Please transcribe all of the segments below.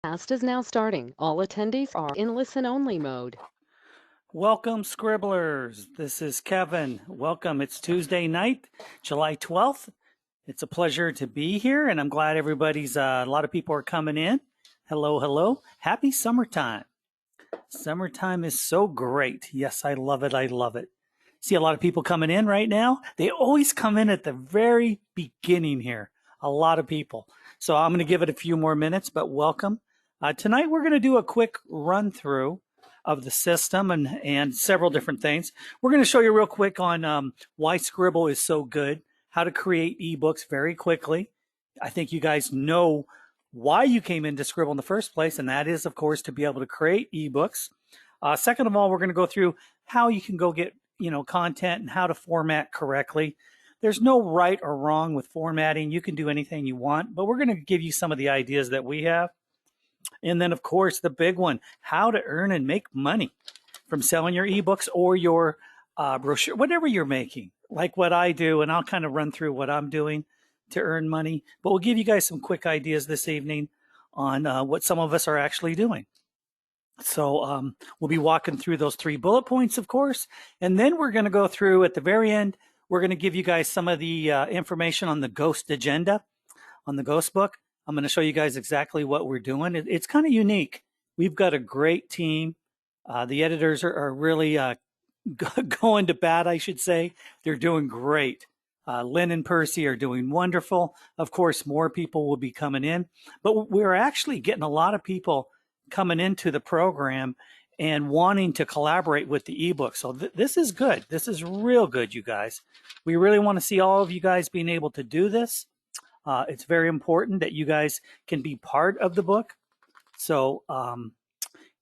podcast is now starting. All attendees are in listen-only mode. Welcome, Scribblers. This is Kevin. Welcome. It's Tuesday night, July 12th. It's a pleasure to be here, and I'm glad everybody's, a lot of people are coming in. Hello, hello. Happy summertime. Summertime is so great. Yes, I love it. I love it. See a lot of people coming in right now. They always come in at the very beginning here. A lot of people. So I'm going to give it a few more minutes, but welcome. Tonight we're going to do a quick run through of the system and several different things. We're going to show you real quick on why Sqribble is so good, how to create ebooks very quickly. I think you guys know why you came into Sqribble in the first place, and that is, of course, to be able to create ebooks. Second of all, we're going to go through how you can go get content and how to format correctly. There's no right or wrong with formatting. You can do anything you want, but we're going to give you some of the ideas that we have. And then, of course, the big one, how to earn and make money from selling your ebooks or your brochure, whatever you're making, like what I do. And I'll kind of run through what I'm doing to earn money. But we'll give you guys some quick ideas this evening on what some of us are actually doing. So we'll be walking through those 3 bullet points, of course. And then we're going to go through at the very end. We're going to give you guys some of the information on the Ghost agenda, on the Ghost book. I'm going to show you guys exactly what we're doing. It's kind of unique. We've got a great team. The editors are really going to bat, I should say. They're doing great. Lynn and Percy are doing wonderful. Of course, more people will be coming in. But we're actually getting a lot of people coming into the program and wanting to collaborate with the ebook. So this is good. This is real good, you guys. We really want to see all of you guys being able to do this. It's very important that you guys can be part of the book. So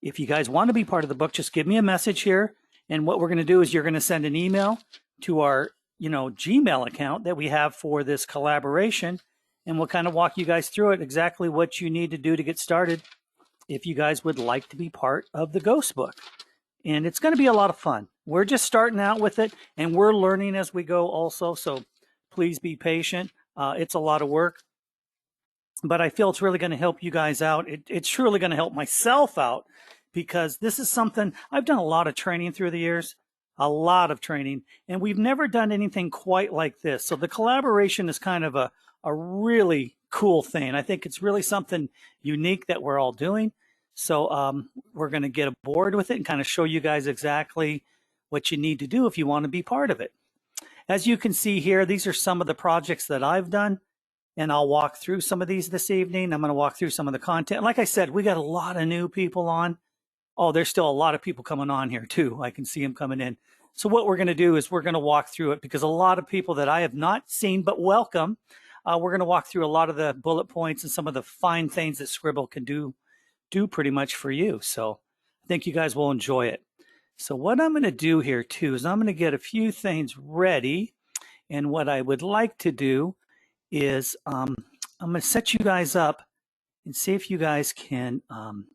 if you guys want to be part of the book, just give me a message here. And what we're going to do is you're going to send an email to our Gmail account that we have for this collaboration. And we'll kind of walk you guys through it, exactly what you need to do to get started if you guys would like to be part of the Ghost book. And it's going to be a lot of fun. We're just starting out with it, and we're learning as we go also. So please be patient. It's a lot of work, but I feel it's really going to help you guys out. It's truly going to help myself out, because this is something I've done a lot of training through the years, a lot of training, and we've never done anything quite like this. So the collaboration is kind of a really cool thing. I think it's really something unique that we're all doing. So we're going to get aboard with it and kind of show you guys exactly what you need to do if you want to be part of it. As you can see here, these are some of the projects that I've done, and I'll walk through some of these this evening. I'm going to walk through some of the content. Like I said, we got a lot of new people on. Oh, there's still a lot of people coming on here too. I can see them coming in. So what we're going to do is we're going to walk through it, because a lot of people that I have not seen but welcome, we're going to walk through a lot of the bullet points and some of the fine things that Sqribble can do pretty much for you. So I think you guys will enjoy it. So what I'm going to do here too is I'm going to get a few things ready. And what I would like to do is I'm going to set you guys up and see if you guys can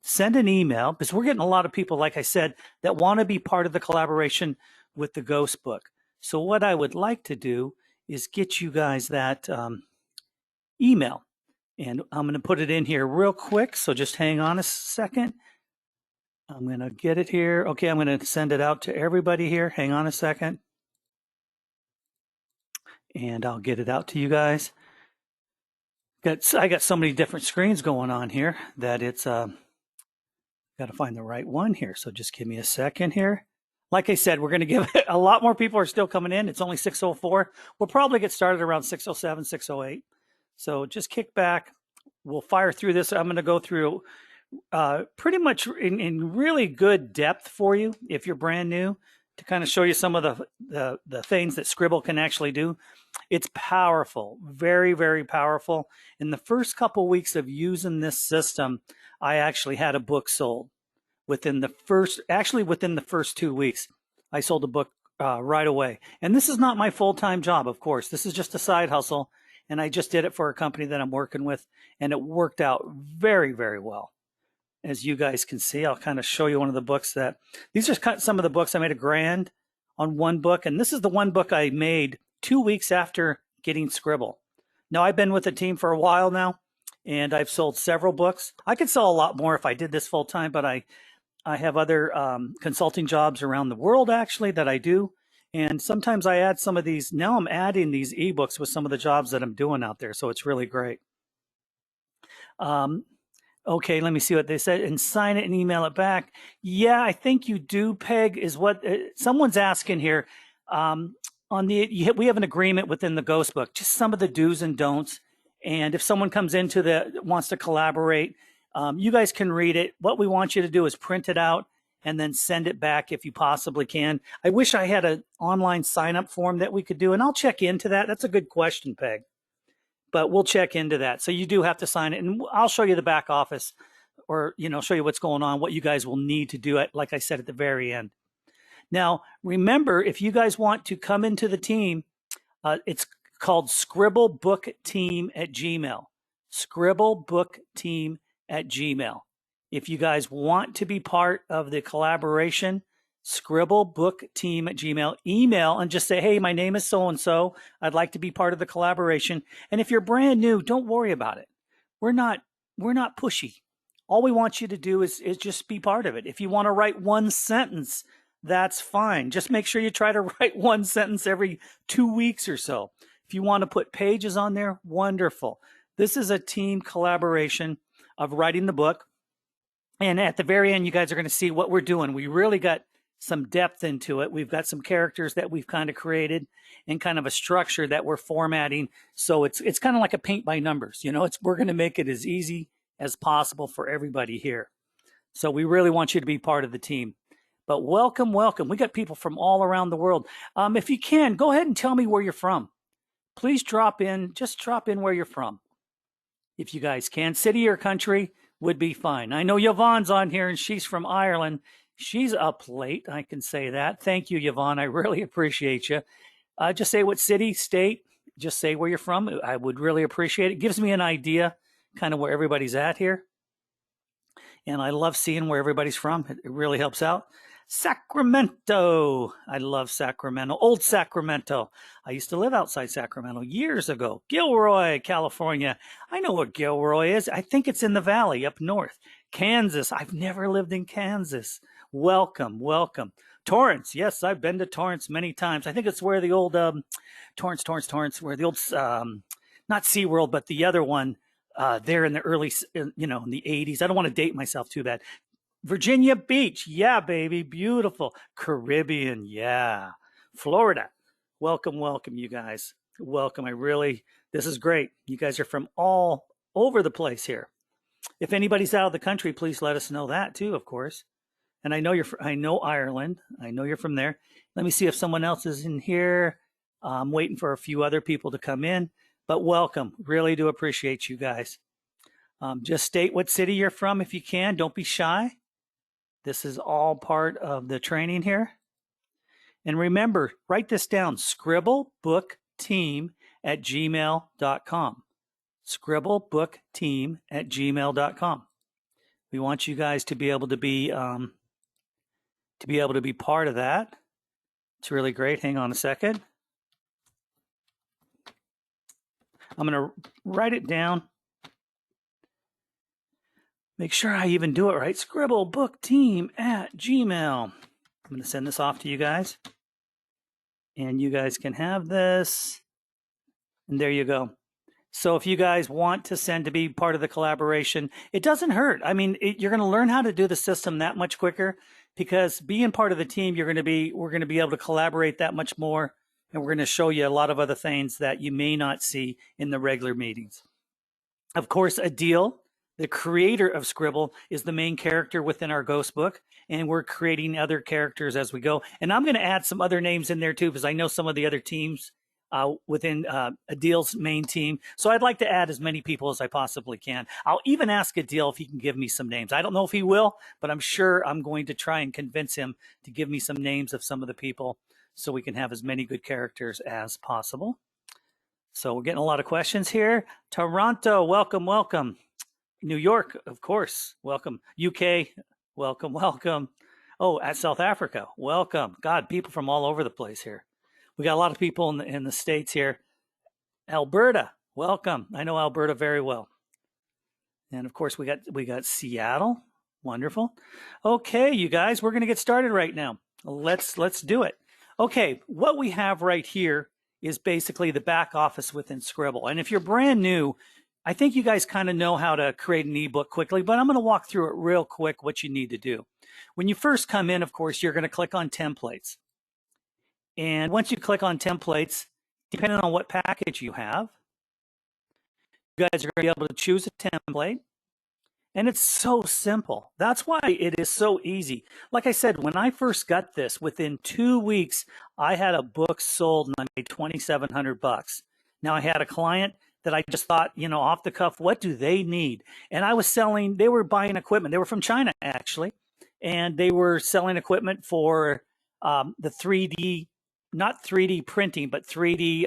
send an email, because we're getting a lot of people, like I said, that want to be part of the collaboration with the Ghost book. So what I would like to do is get you guys that email. And I'm going to put it in here real quick. So just hang on a second. I'm going to get it here. Okay, I'm going to send it out to everybody here. Hang on a second. And I'll get it out to you guys. I got so many different screens going on here that it's got to find the right one here. So just give me a second here. Like I said, we're going to give it a lot more people are still coming in. It's only 6:04. We'll probably get started around 6:07, 6:08. So just kick back. We'll fire through this. I'm going to go through pretty much in really good depth for you if you're brand new, to kind of show you some of the things that Sqribble can actually do. It's powerful, very, very powerful. In the first couple weeks of using this system, I actually had a book sold. Within the first 2 weeks, I sold a book right away. And this is not my full-time job, of course. This is just a side hustle. And I just did it for a company that I'm working with. And it worked out very, very well. As you guys can see, I'll kind of show you one of the books that, these are some of the books. I made $1,000 on one book. And this is the one book I made 2 weeks after getting Sqribble. Now, I've been with the team for a while now, and I've sold several books. I could sell a lot more if I did this full time, but I have other consulting jobs around the world actually that I do. And sometimes I add some of these. Now I'm adding these ebooks with some of the jobs that I'm doing out there. So it's really great. Okay, let me see what they said. And sign it and email it back. Yeah, I think you do, Peg, is what someone's asking here. We have an agreement within the Ghost Book, just some of the do's and don'ts. And if someone comes wants to collaborate, you guys can read it. What we want you to do is print it out and then send it back if you possibly can. I wish I had an online sign-up form that we could do, and I'll check into that. That's a good question, Peg. But we'll check into that. So you do have to sign it, and I'll show you the back office, or show you what's going on, what you guys will need to do it, like I said at the very end. Now, remember, if you guys want to come into the team, it's called sqribbleBookTeam@gmail. sqribbleBookTeam@gmail. If you guys want to be part of the collaboration, sqribbleBookTeam@gmail. Email and just say, hey, my name is so-and-so. I'd like to be part of the collaboration. And if you're brand new, don't worry about it. We're not pushy. All we want you to do is just be part of it. If you want to write one sentence, that's fine. Just make sure you try to write one sentence every 2 weeks or so. If you want to put pages on there, wonderful. This is a team collaboration of writing the book. And at the very end, you guys are going to see what we're doing. We really got some depth into it. We've got some characters that we've kind of created and kind of a structure that we're formatting. So it's kind of like a paint by numbers. We're going to make it as easy as possible for everybody here. So we really want you to be part of the team. But welcome, welcome. We got people from all around the world. If you can, go ahead and tell me where you're from. Please drop in where you're from. If you guys can, city or country would be fine. I know Yvonne's on here and she's from Ireland. She's up late, I can say that. Thank you, Yvonne. I really appreciate you. Just say what city, state, just say where you're from. I would really appreciate it. It gives me an idea kind of where everybody's at here. And I love seeing where everybody's from. It really helps out. Sacramento. I love Sacramento. Old Sacramento. I used to live outside Sacramento years ago. Gilroy, California. I know where Gilroy is. I think it's in the valley up north. Kansas. I've never lived in Kansas. Welcome, welcome. Torrance. Yes, I've been to Torrance many times. I think it's where the old Torrance, where the old not SeaWorld, but the other one there in the early, in the 80s. I don't want to date myself too bad. Virginia Beach. Yeah, baby. Beautiful. Caribbean. Yeah. Florida. Welcome, welcome, you guys. Welcome. This is great. You guys are from all over the place here. If anybody's out of the country, please let us know that too, of course. And I know I know Ireland. I know you're from there. Let me see if someone else is in here. I'm waiting for a few other people to come in, but welcome. Really do appreciate you guys. Just state what city you're from if you can. Don't be shy. This is all part of the training here. And remember, write this down, sqribbleBookTeam@gmail.com. sqribbleBookTeam@gmail.com. We want you guys to be able to be part of that. It's really great. Hang on a second. I'm going to write it down. Make sure I even do it right. sqribbleBookTeam@gmail. I'm going to send this off to you guys. And you guys can have this. And there you go. So if you guys want to send to be part of the collaboration, it doesn't hurt. I mean, you're going to learn how to do the system that much quicker because being part of the team, we're going to be able to collaborate that much more. And we're going to show you a lot of other things that you may not see in the regular meetings. Of course, Adil, the creator of Sqribble, is the main character within our Ghost Book, and we're creating other characters as we go. And I'm going to add some other names in there too, because I know some of the other teams within Adil's main team. So I'd like to add as many people as I possibly can. I'll even ask Adil if he can give me some names. I don't know if he will, but I'm sure I'm going to try and convince him to give me some names of some of the people so we can have as many good characters as possible. So we're getting a lot of questions here. Toronto, welcome, welcome. New York, of course, welcome. UK, welcome, welcome. Oh, at South Africa, welcome. God, people from all over the place here. We got a lot of people in the States here. Alberta, welcome. I know Alberta very well. And of course, we got Seattle. Wonderful. Okay, you guys, we're going to get started right now. Let's do it. Okay, what we have right here is basically the back office within Sqribble. And if you're brand new, I think you guys kind of know how to create an ebook quickly, but I'm going to walk through it real quick what you need to do. When you first come in, of course, you're going to click on templates. And once you click on templates, depending on what package you have, you guys are going to be able to choose a template. And it's so simple. That's why it is so easy. Like I said, when I first got this, within 2 weeks, I had a book sold and I made $2,700. Now I had a client that I just thought, you know, off the cuff, what do they need? And I was selling, they were buying equipment. They were from China, actually. And they were selling equipment for the 3D, not 3D printing, but 3D,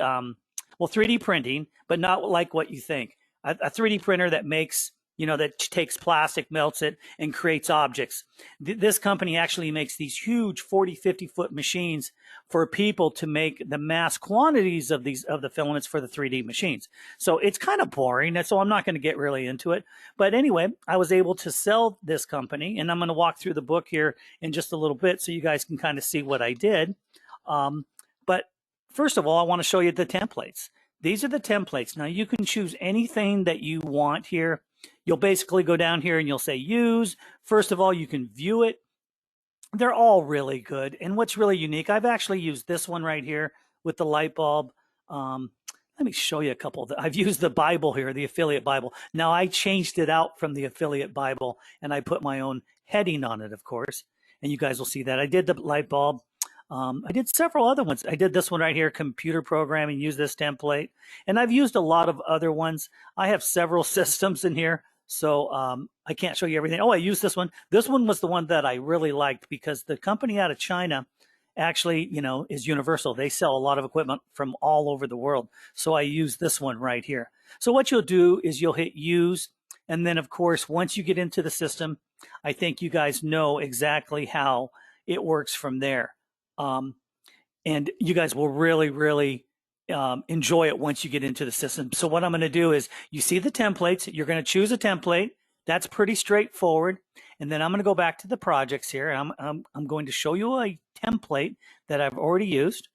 3D printing, but not like what you think. A 3D printer that makes, you know, that takes plastic, melts it, and creates objects. This company actually makes these huge 40, 50-foot machines for people to make the mass quantities of the filaments for the 3D machines. So it's kind of boring, so I'm not going to get really into it. But anyway, I was able to sell this company, and I'm going to walk through the book here in just a little bit so you guys can kind of see what I did. But first of all, I want to show you the templates. These are the templates. Now, you can choose anything that you want here. You'll basically go down here and you'll say use. First of all, you can view it. They're all really good. And what's really unique, I've actually used this one right here with the light bulb. Let me show you a couple. I've used the Bible here, the affiliate Bible. Now I changed it out from the affiliate Bible and I put my own heading on it, of course. And you guys will see that. I did the light bulb. I did several other ones. I did this one right here, computer programming, use this template. And I've used a lot of other ones. I have several systems in here, so I can't show you everything. Oh, I used this one. This one was the one that I really liked because the company out of China actually, you know, is universal. They sell a lot of equipment from all over the world. So I use this one right here. So what you'll do is you'll hit use. And then, of course, once you get into the system, I think you guys know exactly how it works from there. And you guys will really, really enjoy it once you get into the system. So what I'm going to do is you see the templates. You're going to choose a template. That's pretty straightforward. And then I'm going to go back to the projects here. And I'm going to show you a template that I've already used.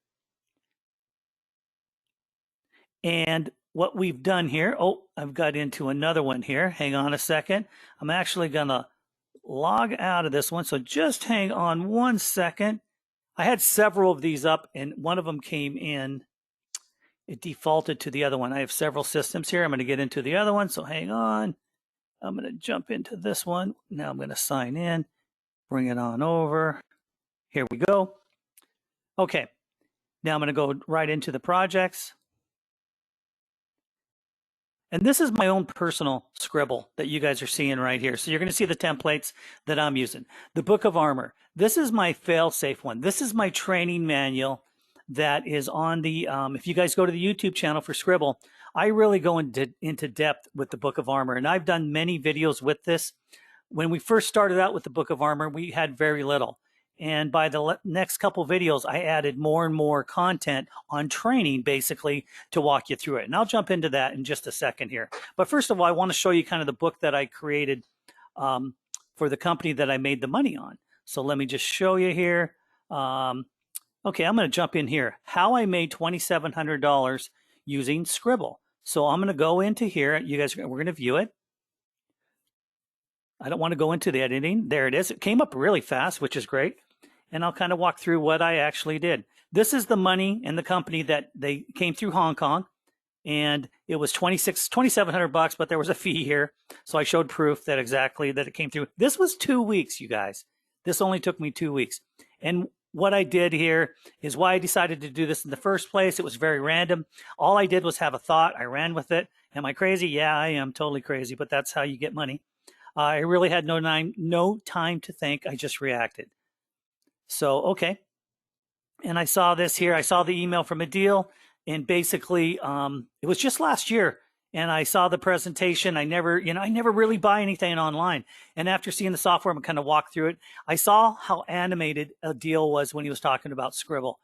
And what we've done here, oh, I've got into another one here. Hang on a second. I'm actually going to log out of this one. So just hang on 1 second. I had several of these up, and one of them came in. It defaulted to the other one. I have several systems here. I'm going to get into the other one, so hang on. I'm going to jump into this one. Now I'm going to sign in, bring it on over. Here we go. Okay. Now I'm going to go right into the projects. And this is my own personal Sqribble that you guys are seeing right here. So you're going to see the templates that I'm using. The Book of Armor. This is my fail-safe one. This is my training manual that is on the, if you guys go to the YouTube channel for Sqribble, I really go into depth with the Book of Armor. And I've done many videos with this. When we first started out with the Book of Armor, we had very little. And by the next couple videos, I added more and more content on training, basically, to walk you through it. And I'll jump into that in just a second here. But first of all, I want to show you kind of the book that I created for the company that I made the money on. So let me just show you here. Okay, I'm going to jump in here. How I made $2,700 using Sqribble. So I'm going to go into here. You guys, we're going to view it. I don't want to go into the editing. There it is. It came up really fast, which is great. And I'll kind of walk through what I actually did. This is the money and the company that they came through Hong Kong. And it was $2,700, but there was a fee here. So I showed proof that exactly that it came through. This was 2 weeks, you guys. This only took me 2 weeks. And what I did here is why I decided to do this in the first place. It was very random. All I did was have a thought. I ran with it. Am I crazy? Yeah, I am totally crazy, but that's how you get money. I really had no time to think. I just reacted. So, okay. And I saw this here. I saw the email from Adil, and basically it was just last year. And I saw the presentation. I never really buy anything online. And after seeing the software, I'm kind of walk through it. I saw how animated Adil was when he was talking about Sqribble.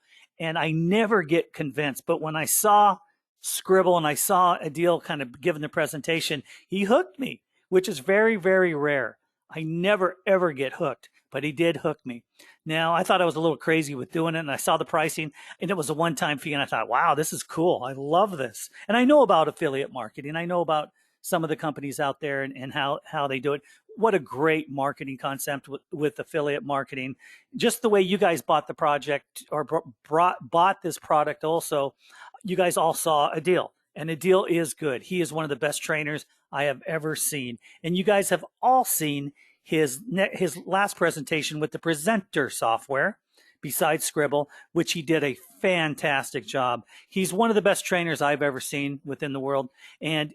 And I never get convinced. But when I saw Sqribble and I saw Adil kind of giving the presentation, he hooked me. which is very, very rare. I never, ever get hooked, but he did hook me. Now, I thought I was a little crazy with doing it, and I saw the pricing, and it was a one-time fee, and I thought, wow, this is cool. I love this. And I know about affiliate marketing. I know about some of the companies out there and how they do it. What a great marketing concept with affiliate marketing. Just the way you guys bought the project or bought this product also, you guys all saw a deal, and the deal is good. He is one of the best trainers I have ever seen. And you guys have all seen his last presentation with the presenter software besides Sqribble, which he did a fantastic job. He's one of the best trainers I've ever seen within the world. And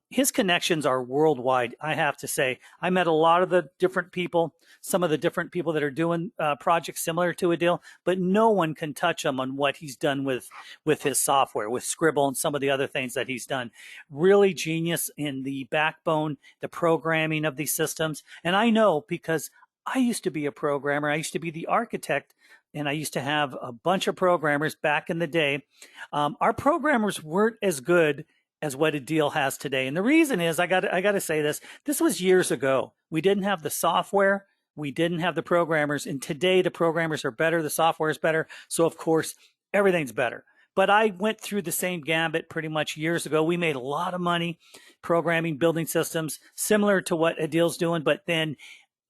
his connections are worldwide, I have to say. I met a lot of the different people, some of the different people that are doing projects similar to a deal, but no one can touch him on what he's done with his software, with Sqribble and some of the other things that he's done. Really genius in the backbone, the programming of these systems. And I know because I used to be a programmer. I used to be the architect, and I used to have a bunch of programmers back in the day. Our programmers weren't as good as what a deal has today. And the reason is, I got to say this was years ago. We didn't have the software. We didn't have the programmers. And today the programmers are better. The software is better. So of course, everything's better. But I went through the same gambit pretty much years ago. We made a lot of money programming, building systems similar to what a deal's doing. But then,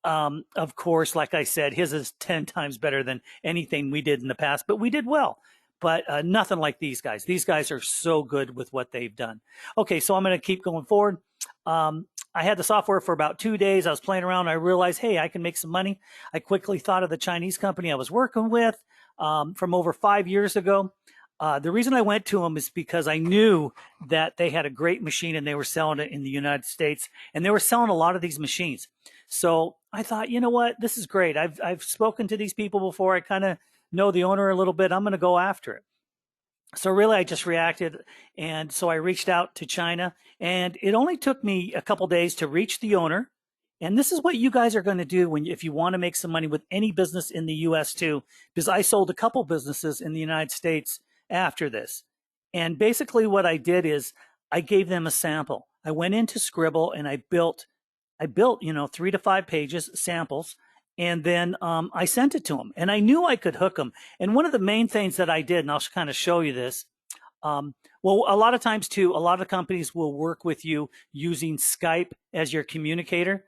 of course, like I said, his is 10 times better than anything we did in the past, but we did well. But nothing like these guys. These guys are so good with what they've done. Okay, so I'm going to keep going forward. I had the software for about 2 days. I was playing around. I realized, hey, I can make some money. I quickly thought of the Chinese company I was working with from over 5 years ago. The reason I went to them is because I knew that they had a great machine and they were selling it in the United States. And they were selling a lot of these machines. So I thought, you know what? This is great. I've spoken to these people before. I kind of know the owner a little bit. I'm going to go after it. So really, I just reacted. And so I reached out to China, and it only took me a couple days to reach the owner. And this is what you guys are going to do if you want to make some money with any business in the US too, because I sold a couple businesses in the United States after this. And basically what I did is I gave them a sample. I went into Sqribble and I built, 3 to 5 pages, samples. And then I sent it to them, and I knew I could hook them. And one of the main things that I did, and I'll kind of show you this. Well, a lot of times too, a lot of companies will work with you using Skype as your communicator.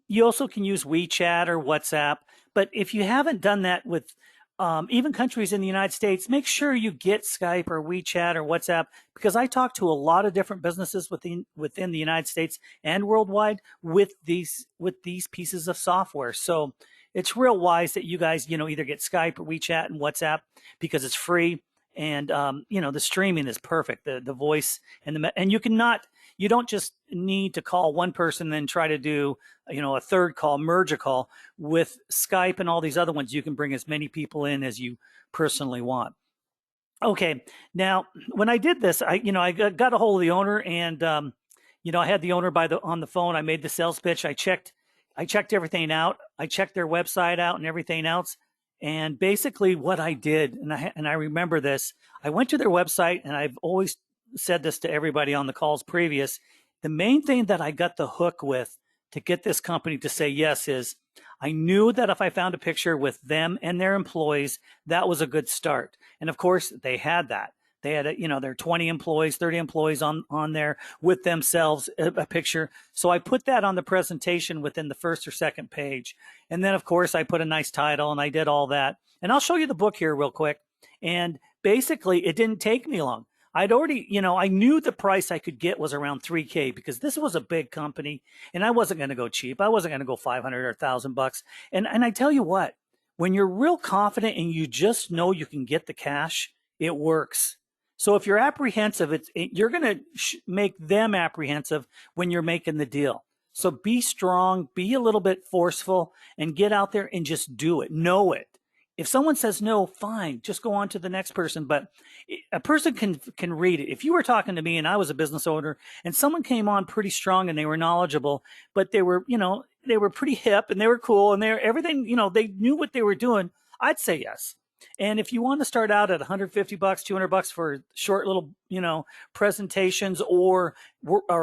You also can use WeChat or WhatsApp. But if you haven't done that with even countries in the United States, make sure you get Skype or WeChat or WhatsApp, because I talk to a lot of different businesses within the United States and worldwide with these pieces of software. So it's real wise that you guys, either get Skype or WeChat and WhatsApp, because it's free. And, the streaming is perfect. The voice and you don't just need to call one person and then try to do, a third call, merge a call. With Skype and all these other ones, you can bring as many people in as you personally want. Okay. Now, when I did this, I got a hold of the owner, and, I had the owner on the phone. I made the sales pitch. I checked everything out. I checked their website out and everything else. And basically what I did, and I remember this, I went to their website, and I've always said this to everybody on the calls previous. The main thing that I got the hook with to get this company to say yes is I knew that if I found a picture with them and their employees, that was a good start. And of course they had that. They had, their 20 employees, 30 employees on there with themselves, a picture. So I put that on the presentation within the first or second page. And then, of course, I put a nice title, and I did all that. And I'll show you the book here real quick. And basically, it didn't take me long. I'd already, I knew the price I could get was around $3,000, because this was a big company, and I wasn't going to go cheap. I wasn't going to go 500 or $1,000. And I tell you what, when you're real confident and you just know you can get the cash, it works. So if you're apprehensive, you're going to make them apprehensive when you're making the deal. So be strong, be a little bit forceful, and get out there and just do it. Know it. If someone says no, fine, just go on to the next person. But a person can read it. If you were talking to me and I was a business owner and someone came on pretty strong and they were knowledgeable, but they were, they were pretty hip and they were cool and everything, they knew what they were doing, I'd say yes. And if you want to start out at $150, $200 for short little, presentations or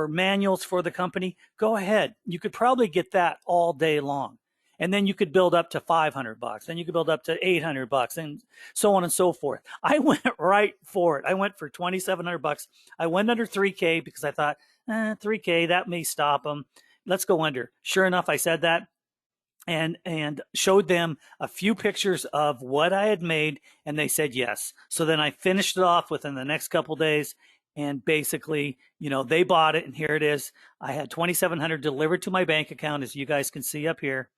manuals for the company, go ahead. You could probably get that all day long. And then you could build up to $500, then you could build up to $800, and so on and so forth. I went right for it. I went for $2,700. I went under 3K because I thought, 3K, that may stop them. Let's go under. Sure enough, I said that and showed them a few pictures of what I had made, and they said yes. So then I finished it off within the next couple days, and basically, they bought it, and here it is. I had $2,700 delivered to my bank account, as you guys can see up here.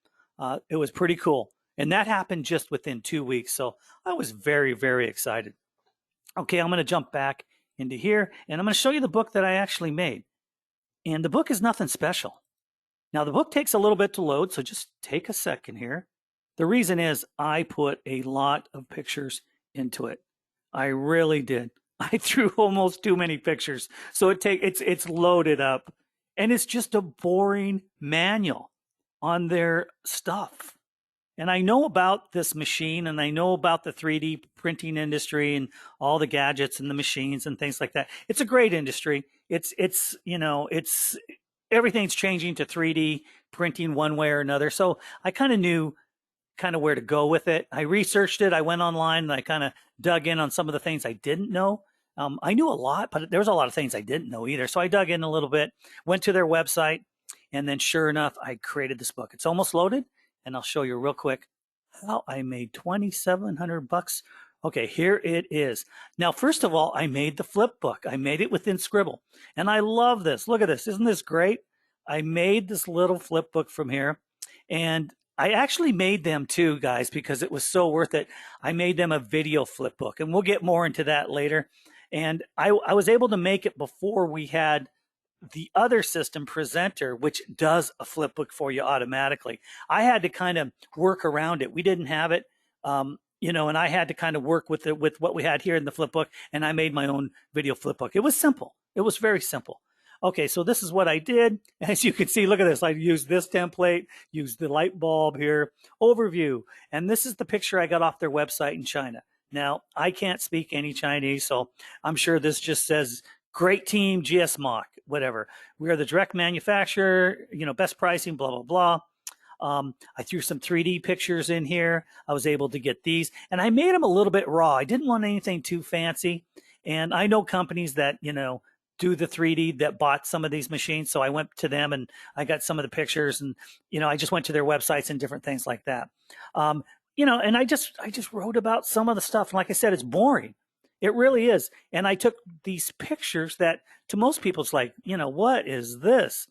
It was pretty cool. And that happened just within 2 weeks. So I was very, very excited. Okay, I'm going to jump back into here, and I'm going to show you the book that I actually made. And the book is nothing special. Now, the book takes a little bit to load, so just take a second here. The reason is I put a lot of pictures into it. I really did. I threw almost too many pictures. So it's loaded up, and it's just a boring manual on their stuff. And I know about this machine, and I know about the 3D printing industry and all the gadgets and the machines and things like that. It's a great industry. It's everything's changing to 3D printing one way or another. So I kind of knew where to go with it. I researched it. I went online and I kind of dug in on some of the things I didn't know. I knew a lot, but there was a lot of things I didn't know either. So I dug in a little bit, went to their website, and then sure enough, I created this book. It's almost loaded, and I'll show you real quick how I made $2,700. Okay, here it is. Now, first of all, I made the flip book. I made it within Sqribble, and I love this. Look at this. Isn't this great? I made this little flip book from here, and I actually made them too, guys, because it was so worth it. I made them a video flip book, and we'll get more into that later. And I was able to make it before we had the other system, Presenter, which does a flip book for you automatically. I had to kind of work around it. We didn't have it, and I had to kind of work with what we had here in the flip book, and I made my own video flip book. It was simple. It was very simple. Okay, so this is what I did. As you can see, look at this. I used this template, used the light bulb here, overview, and this is the picture I got off their website in China. Now, I can't speak any Chinese, so I'm sure this just says, great team, GS Mock, whatever. We are the direct manufacturer, best pricing, blah, blah, blah. I threw some 3D pictures in here. I was able to get these, and I made them a little bit raw. I didn't want anything too fancy, and I know companies that, do the 3D that bought some of these machines. So I went to them and I got some of the pictures, and, I just went to their websites and different things like that. And I just wrote about some of the stuff. And like I said, it's boring. It really is. And I took these pictures that to most people, it's like, what is this?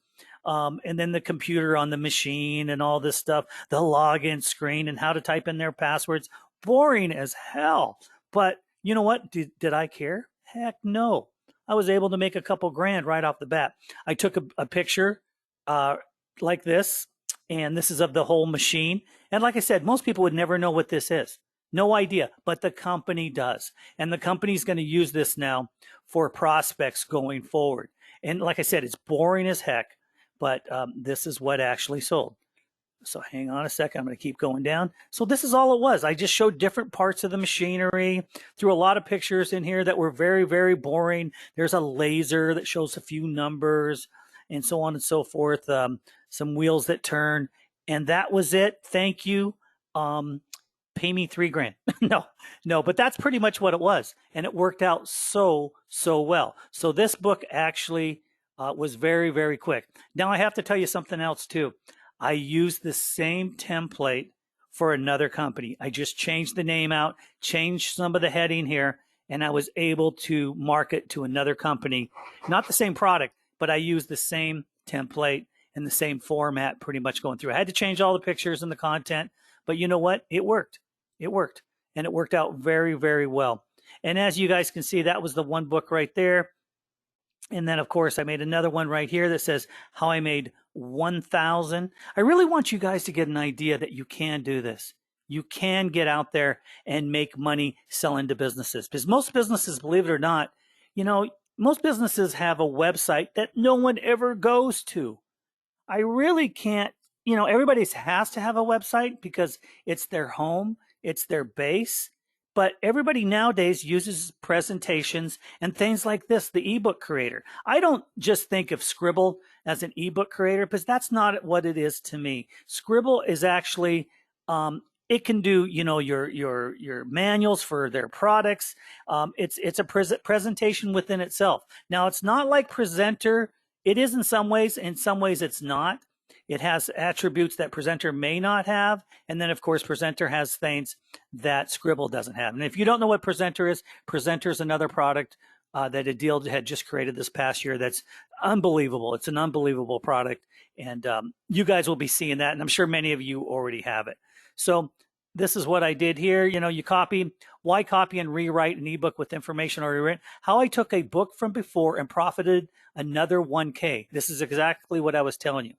And then the computer on the machine and all this stuff, the login screen and how to type in their passwords. Boring as hell. But you know what? Did I care? Heck no. I was able to make a couple grand right off the bat. I took a picture like this, and this is of the whole machine. And like I said, most people would never know what this is. No idea, but the company does. And the company's going to use this now for prospects going forward. And like I said, it's boring as heck, but this is what actually sold. So hang on a second. I'm going to keep going down. So this is all it was. I just showed different parts of the machinery, threw a lot of pictures in here that were very, very boring. There's a laser that shows a few numbers and so on and so forth. Some wheels that turn. And that was it. Thank you. Pay me $3,000. No, but that's pretty much what it was. And it worked out so well. So this book actually was very, very quick. Now I have to tell you something else too. I used the same template for another company. I just changed the name out, changed some of the heading here, and I was able to market to another company. Not the same product, but I used the same template and the same format pretty much going through. I had to change all the pictures and the content, but you know what? It worked. It worked, and it worked out very, very well. And as you guys can see, that was the one book right there. And then, of course, I made another one right here that says how I made 1,000. I really want you guys to get an idea that you can do this. You can get out there and make money selling to businesses. Because most businesses, believe it or not, most businesses have a website that no one ever goes to. I really can't, everybody has to have a website because it's their home, it's their base. But everybody nowadays uses presentations and things like this, the ebook creator. I don't just think of Sqribble as an ebook creator because that's not what it is to me. Sqribble is actually, it can do, your manuals for their products. It's a presentation within itself. Now, it's not like Presenter. It is in some ways it's not. It has attributes that Presenter may not have. And then, of course, Presenter has things that Sqribble doesn't have. And if you don't know what Presenter is another product that Adil had just created this past year that's unbelievable. It's an unbelievable product. And you guys will be seeing that. And I'm sure many of you already have it. So this is what I did here. You copy. Why copy and rewrite an ebook with information already written? How I took a book from before and profited another 1K. This is exactly what I was telling you.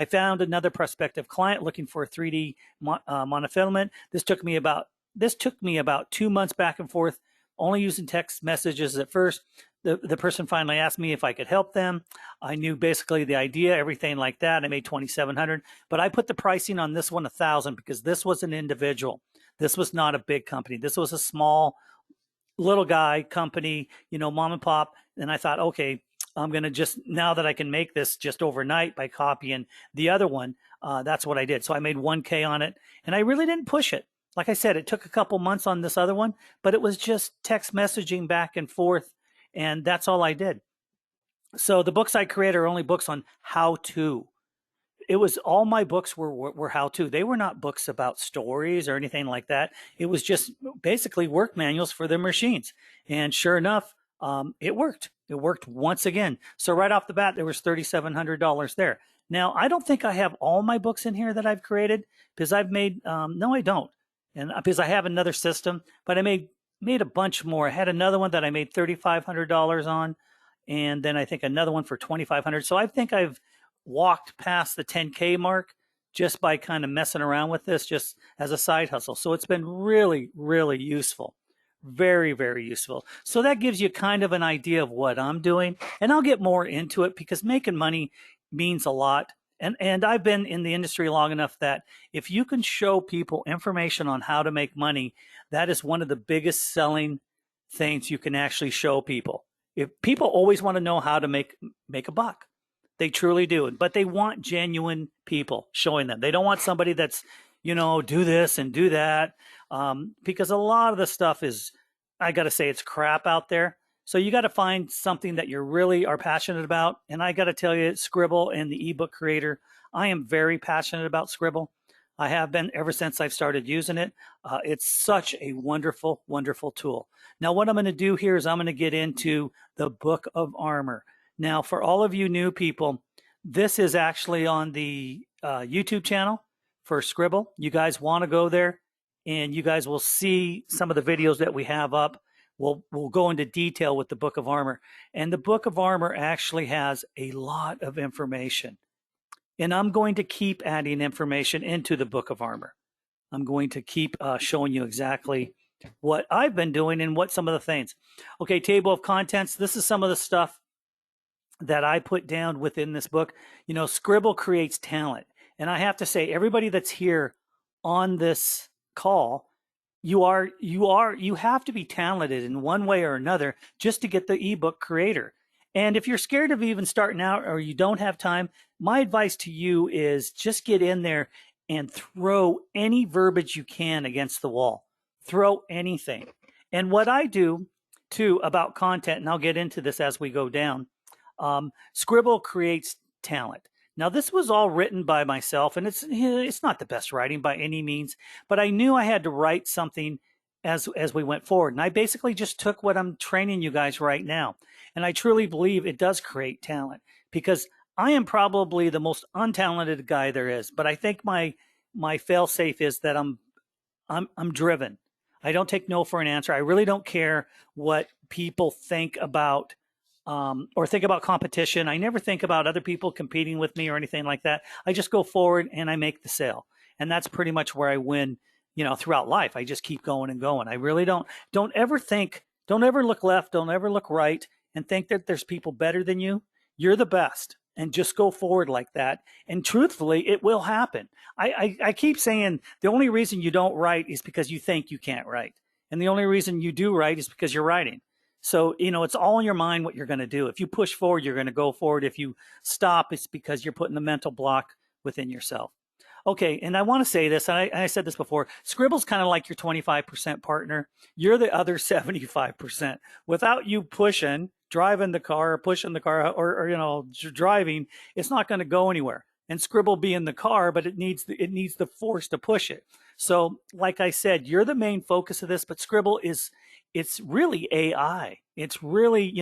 I found another prospective client looking for a 3D monofilament. This took me about 2 months back and forth, only using text messages at first. The person finally asked me if I could help them. I knew basically the idea, everything like that. I made $2,700, but I put the pricing on this one $1,000 because this was an individual. This was not a big company. This was a small little guy company, mom and pop. And I thought, okay, I'm going to just, now that I can make this just overnight by copying the other one, that's what I did. So I made 1K on it, and I really didn't push it. Like I said, it took a couple months on this other one, but it was just text messaging back and forth, and that's all I did. So the books I create are only books on how to. It was all my books were how to. They were not books about stories or anything like that. It was just basically work manuals for their machines. And sure enough, it worked. It worked once again. So right off the bat, there was $3,700 there. Now, I don't think I have all my books in here that I've created because I've made, no, I don't. And because I have another system, but I made a bunch more. I had another one that I made $3,500 on. And then I think another one for $2,500. So I think I've walked past the 10K mark just by kind of messing around with this just as a side hustle. So it's been really, really useful. Very, very useful. So that gives you kind of an idea of what I'm doing. And I'll get more into it because making money means a lot. And I've been in the industry long enough that if you can show people information on how to make money, that is one of the biggest selling things you can actually show people. If people always want to know how to make a buck. They truly do. But they want genuine people showing them. They don't want somebody that's, do this and do that. Because a lot of the stuff is, I got to say, it's crap out there. So you got to find something that you really are passionate about. And I got to tell you, Sqribble and the ebook creator, I am very passionate about Sqribble. I have been ever since I've started using it. It's such a wonderful, wonderful tool. Now, what I'm going to do here is I'm going to get into the Book of Armor. Now, for all of you new people, this is actually on the YouTube channel for Sqribble. You guys want to go there, and you guys will see some of the videos that we have up. We'll go into detail with the Book of Armor. And the Book of Armor actually has a lot of information. And I'm going to keep adding information into the Book of Armor. I'm going to keep showing you exactly what I've been doing and what some of the things. Okay, table of contents. This is some of the stuff that I put down within this book. Sqribble creates talent. And I have to say, everybody that's here on this call, you have to be talented in one way or another just to get the ebook creator. And if you're scared of even starting out or you don't have time, my advice to you is just get in there and throw any verbiage you can against the wall. Throw anything. And what I do too about content, and I'll get into this as we go down, Sqribble creates talent. Now, this was all written by myself, and it's not the best writing by any means, but I knew I had to write something as we went forward. And I basically just took what I'm training you guys right now. And I truly believe it does create talent because I am probably the most untalented guy there is. But I think my fail-safe is that I'm driven. I don't take no for an answer. I really don't care what people think about or think about competition. I never think about other people competing with me or anything like that. I just go forward and I make the sale. And that's pretty much where I win, throughout life. I just keep going and going. I really don't ever look left, don't ever look right and think that there's people better than you. You're the best. And just go forward like that. And truthfully, it will happen. I keep saying the only reason you don't write is because you think you can't write. And the only reason you do write is because you're writing. So, it's all in your mind what you're going to do. If you push forward, you're going to go forward. If you stop, it's because you're putting the mental block within yourself. Okay, and I want to say this, and I said this before, Sqribble's kind of like your 25% partner. You're the other 75%. Without you driving the car, or pushing the car, or driving, it's not going to go anywhere. And Sqribble be in the car, but it needs the force to push it. So, like I said, you're the main focus of this, but Sqribble it's really AI. It's really,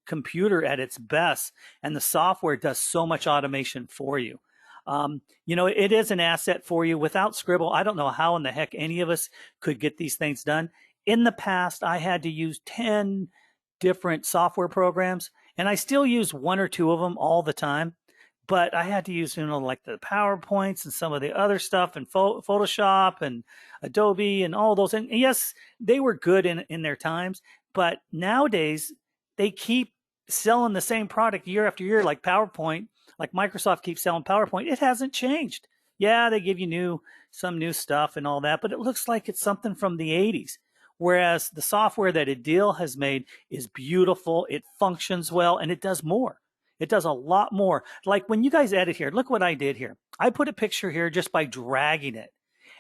computer at its best, and the software does so much automation for you. It is an asset for you. Without Sqribble, I don't know how in the heck any of us could get these things done. In the past, I had to use 10 different software programs, and I still use one or two of them all the time. But I had to use, like the PowerPoints and some of the other stuff, and Photoshop and Adobe and all those. And yes, they were good in their times, but nowadays they keep selling the same product year after year, like PowerPoint. Like Microsoft keeps selling PowerPoint. It hasn't changed. Yeah, they give you some new stuff and all that, but it looks like it's something from the 80s. Whereas the software that Ideal has made is beautiful, it functions well, and it does more. It does a lot more. Like when you guys edit here, look what I did here. I put a picture here just by dragging it.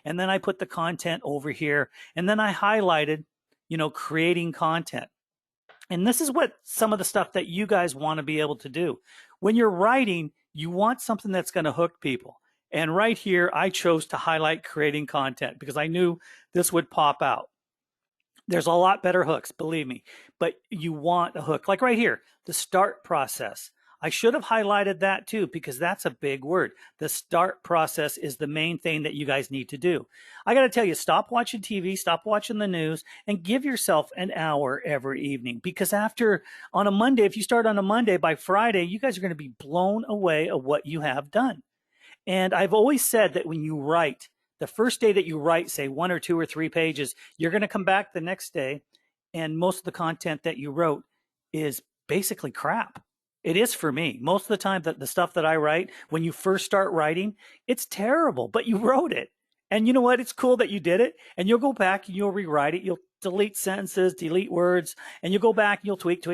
And then I put the content over here. And then I highlighted, creating content. And this is what some of the stuff that you guys want to be able to do. When you're writing, you want something that's going to hook people. And right here, I chose to highlight creating content because I knew this would pop out. There's a lot better hooks, believe me, but you want a hook. Like right here, the start process. I should have highlighted that too, because that's a big word. The start process is the main thing that you guys need to do. I got to tell you, stop watching TV, stop watching the news, and give yourself an hour every evening. Because on a Monday, if you start on a Monday, by Friday, you guys are going to be blown away at what you have done. And I've always said that when you write, the first day that you write, say 1 or 2 or 3 pages, you're going to come back the next day, and most of the content that you wrote is basically crap. It is for me. Most of the time, the stuff that I write, when you first start writing, it's terrible, but you wrote it. And you know what? It's cool that you did it. And you'll go back and you'll rewrite it. You'll delete sentences, delete words, and you'll go back and you'll tweak,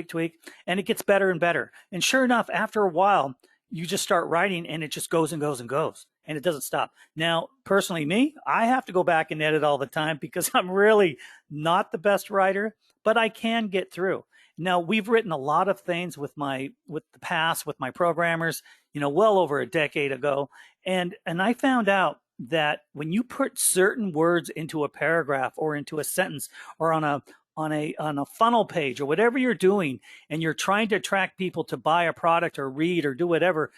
and it gets better and better. And sure enough, after a while, you just start writing and it just goes and goes and goes. And it doesn't stop. Now, personally, me, I have to go back and edit all the time because I'm really not the best writer, but I can get through. Now, we've written a lot of things with my programmers, well over a decade ago. And I found out that when you put certain words into a paragraph or into a sentence or on a funnel page or whatever you're doing, and you're trying to attract people to buy a product or read or do whatever,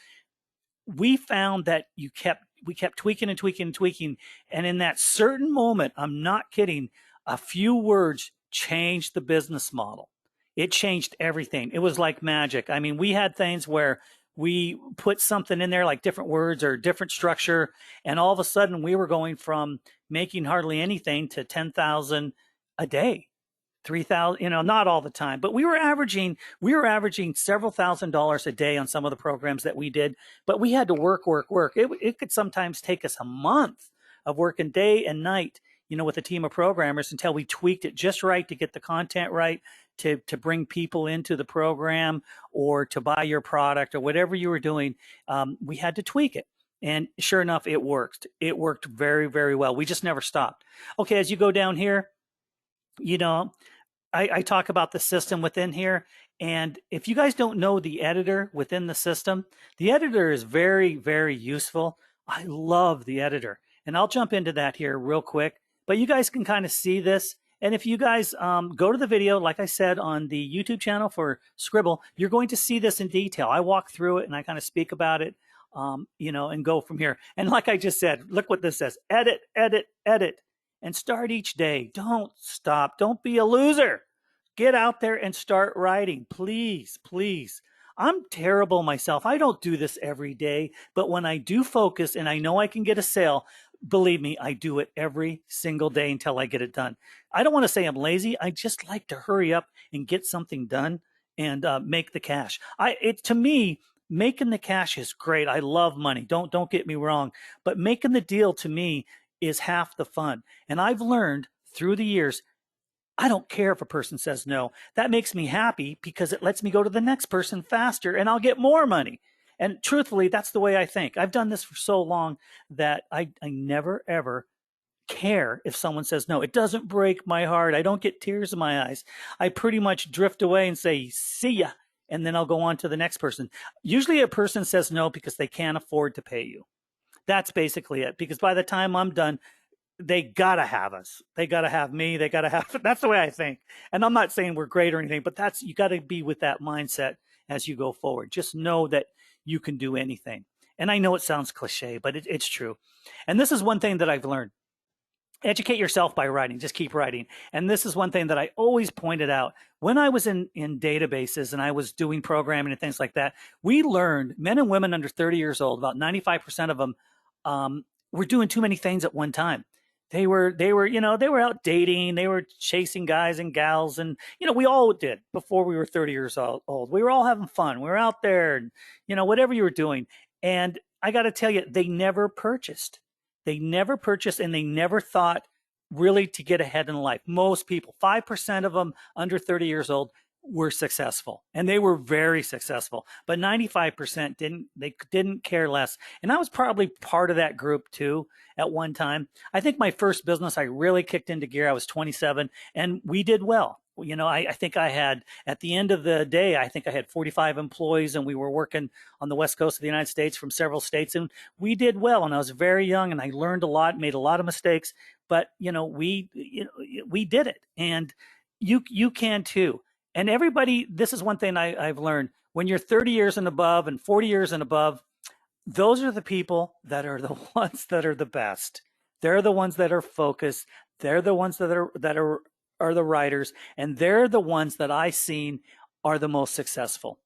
we found that we kept tweaking and tweaking and tweaking. And in that certain moment, I'm not kidding, a few words changed the business model. It changed everything. It was like magic. I mean, we had things where we put something in there like different words or different structure, and all of a sudden we were going from making hardly anything to 10,000 a day. 3,000, not all the time, but we were averaging several $1,000s a day on some of the programs that we did, but we had to work. It could sometimes take us a month of working day and night, with a team of programmers until we tweaked it just right to get the content right, to bring people into the program or to buy your product or whatever you were doing. We had to tweak it. And sure enough, it worked. It worked very, very well. We just never stopped. Okay, as you go down here, I talk about the system within here. And if you guys don't know the editor within the system, the editor is very, very useful. I love the editor. And I'll jump into that here real quick. But you guys can kind of see this. And if you guys go to the video, like I said, on the YouTube channel for Sqribble, you're going to see this in detail. I walk through it and I kind of speak about it, and go from here. And like I just said, look what this says. Edit, edit, edit. And start each day. Don't stop. Don't be a loser. Get out there and start writing. Please, please. I'm terrible myself. I don't do this every day. But when I do focus and I know I can get a sale, believe me, I do it every single day until I get it done. I don't want to say I'm lazy. I just like to hurry up and get something done and make the cash. To me, making the cash is great. I love money. Don't get me wrong. But making the deal to me is half the fun. And I've learned through the years, I don't care if a person says no. That makes me happy because it lets me go to the next person faster and I'll get more money. And truthfully, that's the way I think. I've done this for so long that I never, ever care if someone says no. It doesn't break my heart. I don't get tears in my eyes. I pretty much drift away and say, see ya. And then I'll go on to the next person. Usually a person says no because they can't afford to pay you. That's basically it. Because by the time I'm done, they gotta have us. They gotta have me. They gotta have, that's the way I think. And I'm not saying we're great or anything, but you gotta be with that mindset as you go forward. Just know that you can do anything. And I know it sounds cliche, but it's true. And this is one thing that I've learned. Educate yourself by writing. Just keep writing. And this is one thing that I always pointed out. When I was in databases and I was doing programming and things like that, we learned, men and women under 30 years old, about 95% of them were doing too many things at one time. They were out dating. They were chasing guys and gals. And, we all did before we were 30 years old. We were all having fun. We were out there and, whatever you were doing. And I got to tell you, they never purchased. They never purchased and they never thought really to get ahead in life. Most people, 5% of them under 30 years old were successful, and they were very successful, but 95% didn't care less. And I was probably part of that group too at one time. I think my first business, I really kicked into gear. I was 27 and we did well. I think I had, at the end of the day, I think I had 45 employees and we were working on the West Coast of the United States from several states, and we did well. And I was very young and I learned a lot, made a lot of mistakes, but we did it, and you can too. And everybody, this is one thing I've learned. When you're 30 years and above and 40 years and above, those are the people that are the ones that are the best. They're the ones that are focused. They're the ones that are the writers, and they're the ones that I've seen are the most successful.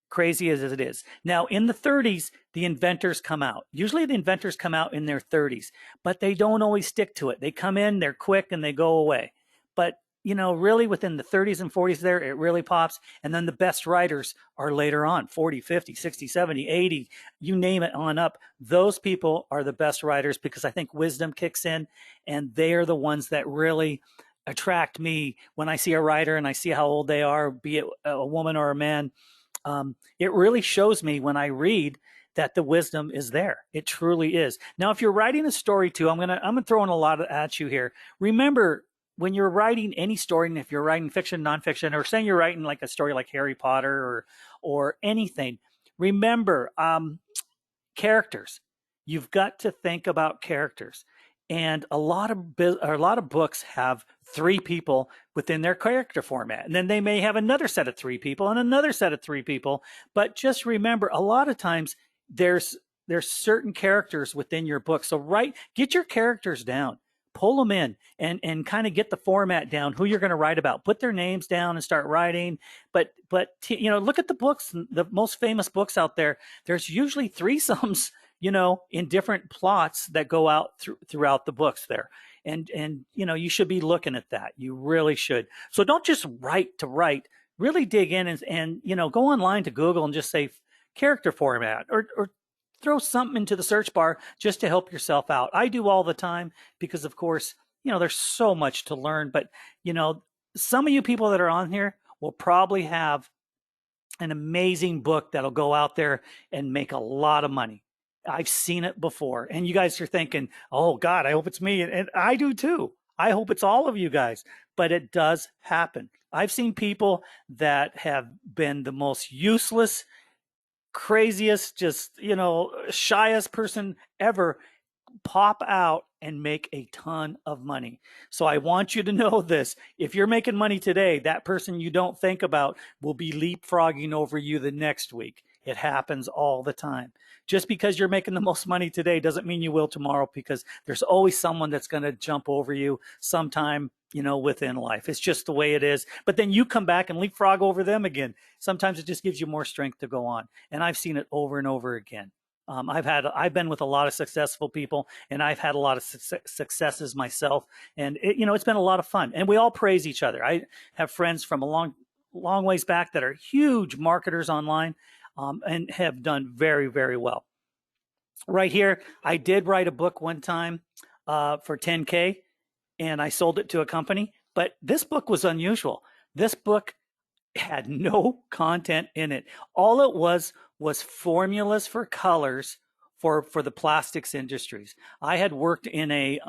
Crazy as it is. Now, in the 30s, the inventors come out. Usually the inventors come out in their 30s, but they don't always stick to it. They come in, they're quick, and they go away. But really within the 30s and 40s there, it really pops. And then the best writers are later on, 40, 50, 60, 70, 80, you name it on up. Those people are the best writers because I think wisdom kicks in, and they are the ones that really attract me when I see a writer and I see how old they are, be it a woman or a man. It really shows me when I read that the wisdom is there. It truly is. Now, if you're writing a story too, I'm gonna throw in a lot at you here. Remember, when you're writing any story, and if you're writing fiction, nonfiction, or saying you're writing like a story like Harry Potter or anything, remember characters. You've got to think about characters. And a lot of books have 3 people within their character format. And then they may have another set of 3 people and another set of 3 people. But just remember, a lot of times there's certain characters within your book. So get your characters down. Pull them in and kind of get the format down, who you're going to write about. Put their names down and start writing. But look at the books, the most famous books out there. There's usually threesomes, in different plots that go out throughout the books there. And you should be looking at that. You really should. So don't just write to write. Really dig in and go online to Google and just say character format or throw something into the search bar just to help yourself out. I do all the time because, of course, there's so much to learn. But, some of you people that are on here will probably have an amazing book that'll go out there and make a lot of money. I've seen it before. And you guys are thinking, oh, God, I hope it's me. And I do, too. I hope it's all of you guys. But it does happen. I've seen people that have been the most useless, craziest, just, shyest person ever pop out and make a ton of money. So I want you to know this. If you're making money today, that person you don't think about will be leapfrogging over you the next week. It happens all the time. Just because you're making the most money today doesn't mean you will tomorrow, because there's always someone that's going to jump over you sometime, within life. It's just the way it is. But then you come back and leapfrog over them again. Sometimes it just gives you more strength to go on. And I've seen it over and over again. I've been with a lot of successful people, and I've had a lot of successes myself, and it's been a lot of fun. And we all praise each other. I have friends from a long ways back that are huge marketers online, and have done very, very well. Right here, I did write a book one time for $10K, and I sold it to a company. But this book was unusual. This book had no content in it. All it was formulas for colors for the plastics industries. I had worked in a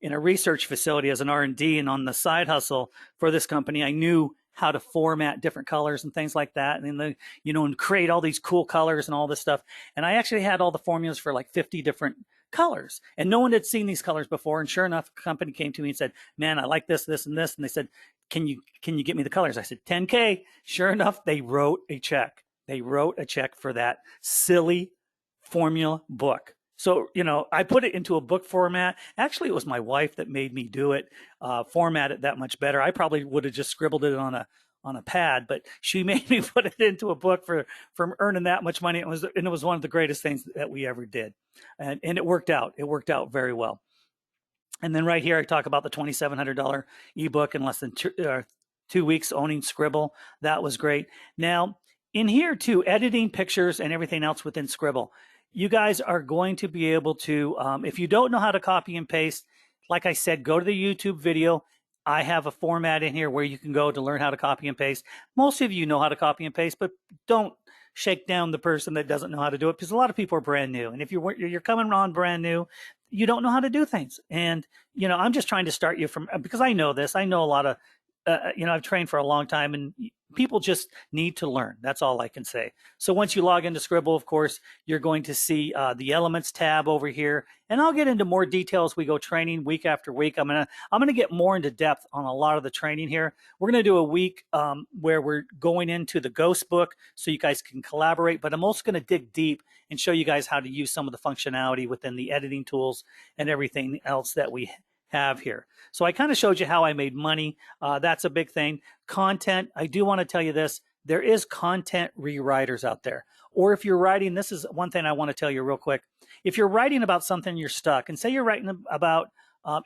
research facility as an R&D, and on the side hustle for this company, I knew how to format different colors and things like that, and create all these cool colors and all this stuff. And I actually had all the formulas for like 50 different colors, and no one had seen these colors before. And sure enough, a company came to me and said, "Man, I like this, this, and this." And they said, "Can you get me the colors?" I said, "10K." Sure enough, they wrote a check. They wrote a check for that silly formula book. So, I put it into a book format. Actually, it was my wife that made me do it, format it that much better. I probably would have just scribbled it on a pad, but she made me put it into a book for earning that much money. It was one of the greatest things that we ever did, and it worked out. It worked out very well. And then right here, I talk about the $2,700 ebook in less than 2 weeks owning Sqribble. That was great. Now, in here too, editing pictures and everything else within Sqribble. You guys are going to be able to, if you don't know how to copy and paste, like I said, go to the YouTube video. I have a format in here where you can go to learn how to copy and paste. Most of you know how to copy and paste, but don't shake down the person that doesn't know how to do it, because a lot of people are brand new. And if you're coming on brand new, you don't know how to do things. And, I'm just trying to start you because I know this. I know a lot of, I've trained for a long time, and people just need to learn. That's all I can say. So once you log into Sqribble, of course, you're going to see the Elements tab over here, and I'll get into more detail as we go training week after week. I'm gonna get more into depth on a lot of the training here. We're gonna do a week where we're going into the Ghost book, so you guys can collaborate. But I'm also gonna dig deep and show you guys how to use some of the functionality within the editing tools and everything else that we have here. So I kind of showed you how I made money. That's a big thing. Content, I do want to tell you this. There is content rewriters out there. Or if you're writing, this is one thing I want to tell you real quick. If you're writing about something you're stuck, and say you're writing about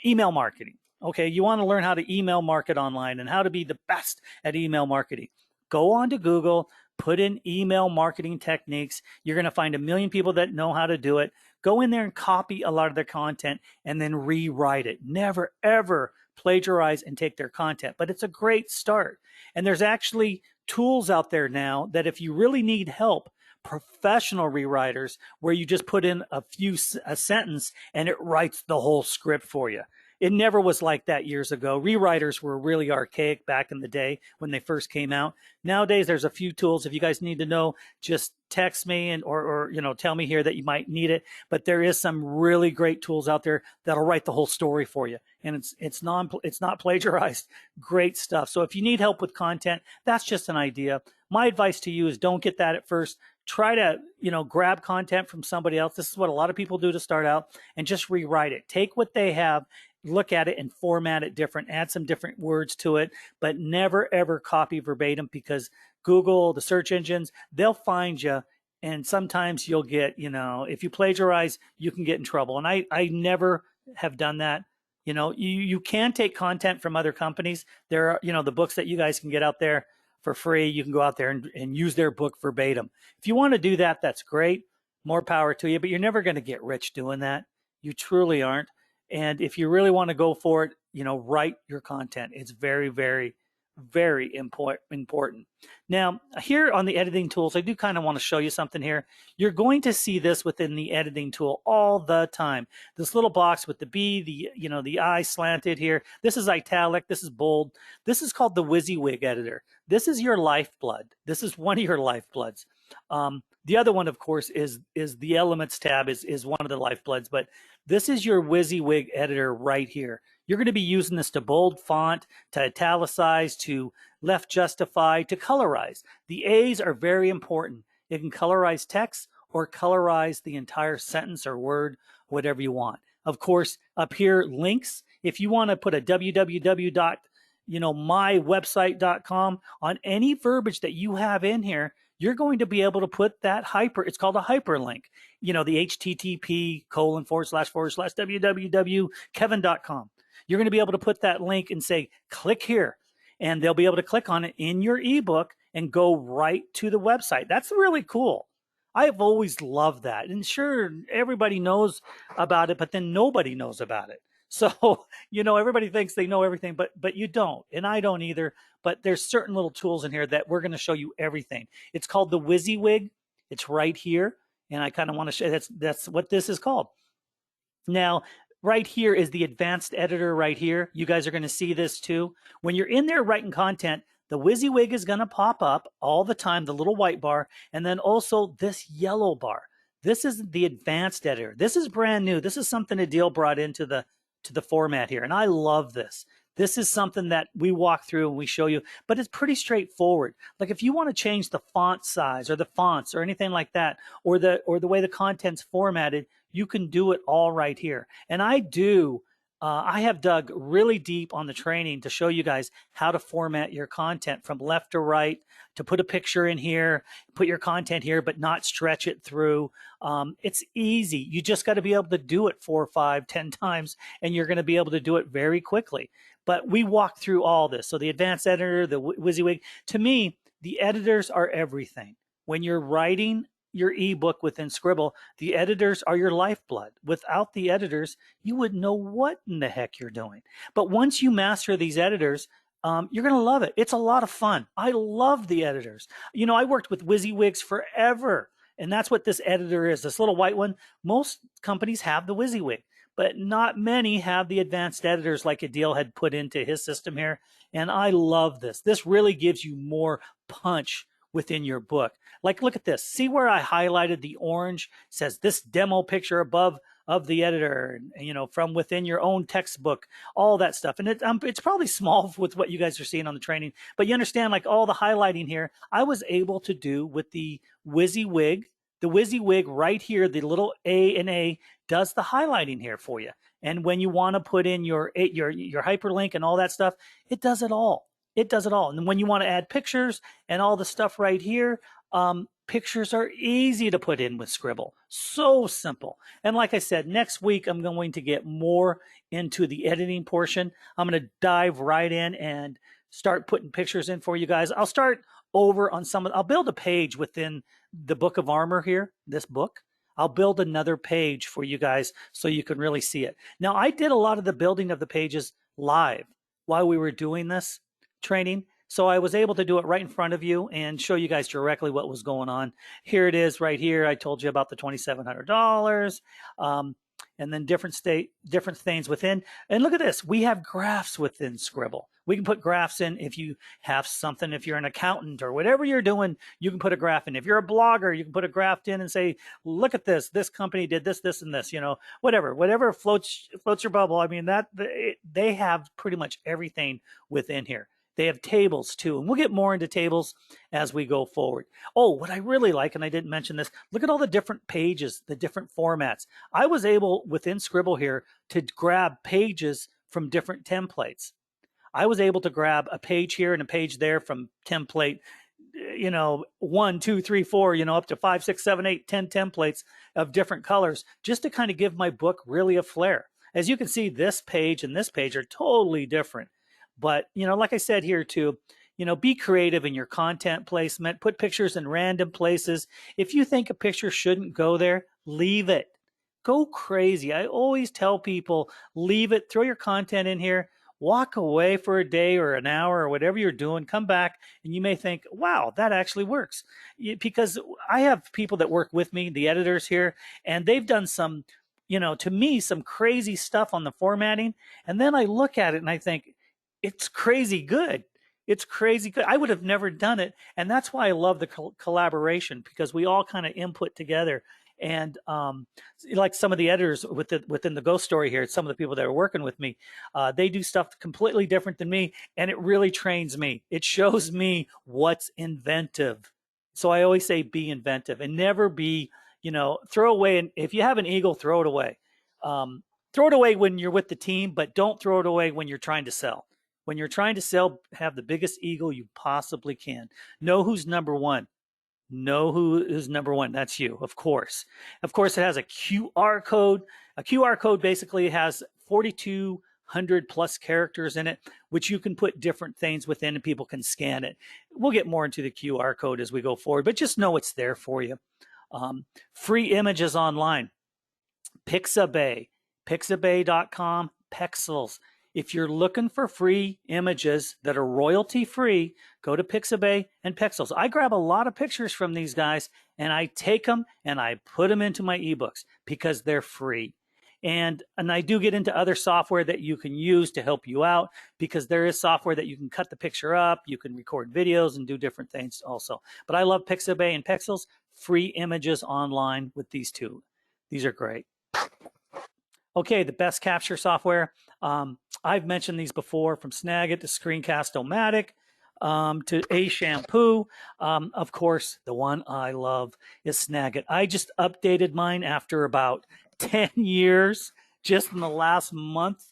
email marketing. Okay, you want to learn how to email market online and how to be the best at email marketing. Go on to Google, put in email marketing techniques. You're going to find a million people that know how to do it. Go in there and copy a lot of their content and then rewrite it. Never, ever plagiarize and take their content, but it's a great start. And there's actually tools out there now that if you really need help, professional rewriters, where you just put in a sentence and it writes the whole script for you. It never was like that years ago. Rewriters were really archaic back in the day when they first came out. Nowadays, there's a few tools. If you guys need to know, just text me or tell me here that you might need it. But there is some really great tools out there that'll write the whole story for you, and it's not plagiarized. Great stuff. So if you need help with content, that's just an idea. My advice to you is don't get that at first. Try to grab content from somebody else. This is what a lot of people do to start out, and just rewrite it. Take what they have, look at it and format it different, add some different words to it, but never ever copy verbatim, because Google, the search engines, they'll find you. And sometimes you'll get, if you plagiarize, you can get in trouble. And I never have done that. You can take content from other companies. There are, the books that you guys can get out there for free. You can go out there and use their book verbatim. If you want to do that, that's great. More power to you, but you're never going to get rich doing that. You truly aren't. And if you really want to go for it, write your content. It's very, very, very important. Now, here on the editing tools, I do kind of want to show you something here. You're going to see this within the editing tool all the time. This little box with the B, the I slanted here. This is italic. This is bold. This is called the Wysiwyg Editor. This is your lifeblood. This is one of your lifebloods. The other one, of course, is the Elements tab is one of the lifebloods, but this is your Wysiwyg Editor right here. You're going to be using this to bold font, to italicize, to left justify, to colorize. The A's are very important. It can colorize text or colorize the entire sentence or word, whatever you want. Of course, up here, links. If you want to put a www.mywebsite.com on any verbiage that you have in here, you're going to be able to put that it's called a hyperlink, the http://www.kevin.com. You're going to be able to put that link and say, click here, and they'll be able to click on it in your ebook and go right to the website. That's really cool. I've always loved that. And sure, everybody knows about it, but then nobody knows about it. So, everybody thinks they know everything, but you don't, and I don't either. But there's certain little tools in here that we're going to show you everything. It's called the Wysiwyg. It's right here, and I kind of want to show that's what this is called. Now, right here is the advanced editor right here. You guys are going to see this too. When you're in there writing content, the Wysiwyg is going to pop up all the time, the little white bar, and then also this yellow bar. This is the advanced editor. This is brand new. This is something Adil brought into the format here, and I love this. This is something that we walk through and we show you, but it's pretty straightforward. Like if you want to change the font size or the fonts or anything like that, or the way the content's formatted, you can do it all right here. And I have dug really deep on the training to show you guys how to format your content from left to right, to put a picture in here, put your content here, but not stretch it through. It's easy. You just got to be able to do it 4, 5, 10 times, and you're going to be able to do it very quickly. But we walk through all this. So the advanced editor, the Wysiwyg, to me, the editors are everything. When you're writing your ebook within Sqribble, the editors are your lifeblood. Without the editors, you wouldn't know what in the heck you're doing. But once you master these editors, you're going to love it. It's a lot of fun. I love the editors. I worked with Wysiwygs forever, and that's what this editor is, this little white one. Most companies have the Wysiwyg, but not many have the advanced editors like Adil had put into his system here. And I love this. This really gives you more punch within your book. Like, look at this. See where I highlighted the orange? It says this demo picture above of the editor, from within your own textbook, all that stuff. And it's probably small with what you guys are seeing on the training, but you understand, like all the highlighting here, I was able to do with the Wysiwyg. The Wysiwyg right here, the little A and A does the highlighting here for you. And when you want to put in your hyperlink and all that stuff, it does it all. It does it all. And when you want to add pictures and all the stuff right here, pictures are easy to put in with Sqribble. So simple. And like I said, next week, I'm going to get more into the editing portion. I'm going to dive right in and start putting pictures in for you guys. I'll start over on I'll build a page within the Book of Armor here, this book. I'll build another page for you guys so you can really see it. Now, I did a lot of the building of the pages live while we were doing this training. So I was able to do it right in front of you and show you guys directly what was going on. Here it is right here. I told you about the $2,700 and then different things within. And look at this. We have graphs within Sqribble. We can put graphs in if you have something. If you're an accountant or whatever you're doing, you can put a graph in. If you're a blogger, you can put a graph in and say, look at this. This company did this, this, and this, whatever floats your bubble. I mean, they have pretty much everything within here. They have tables too, and we'll get more into tables as we go forward. Oh, what I really like, and I didn't mention this, look at all the different pages, the different formats. I was able, within Sqribble here, to grab pages from different templates. I was able to grab a page here and a page there from template, 1, 2, 3, 4, up to 5, 6, 7, 8, 10 templates of different colors, just to kind of give my book really a flair. As you can see, this page and this page are totally different. But, like I said here too, be creative in your content placement, put pictures in random places. If you think a picture shouldn't go there, leave it. Go crazy. I always tell people, leave it, throw your content in here, walk away for a day or an hour or whatever you're doing, come back, and you may think, wow, that actually works. Because I have people that work with me, the editors here, and they've done some, to me, some crazy stuff on the formatting. And then I look at it and I think, it's crazy good. It's crazy good. I would have never done it. And that's why I love the collaboration, because we all kind of input together. And like some of the editors within the Ghost Story here, some of the people that are working with me, they do stuff completely different than me. And it really trains me. It shows me what's inventive. So I always say be inventive and never be, throw away. And if you have an eagle, throw it away. Throw it away when you're with the team, but don't throw it away when you're trying to sell. When you're trying to sell, have the biggest ego you possibly can. Know who's number one. Know who is number one. That's you, of course. Of course, it has a QR code. A QR code basically has 4,200 plus characters in it, which you can put different things within and people can scan it. We'll get more into the QR code as we go forward, but just know it's there for you. Free images online. Pixabay, pixabay.com. Pexels. If you're looking for free images that are royalty free, go to Pixabay and Pexels. I grab a lot of pictures from these guys and I take them and I put them into my ebooks because they're free. And I do get into other software that you can use to help you out, because there is software that you can cut the picture up, you can record videos and do different things also. But I love Pixabay and Pexels, free images online with these two. These are great. Okay, the best capture software. I've mentioned these before, from Snagit to Screencast-O-Matic, to A Shampoo. Of course, the one I love is Snagit. I just updated mine after about 10 years. Just in the last month,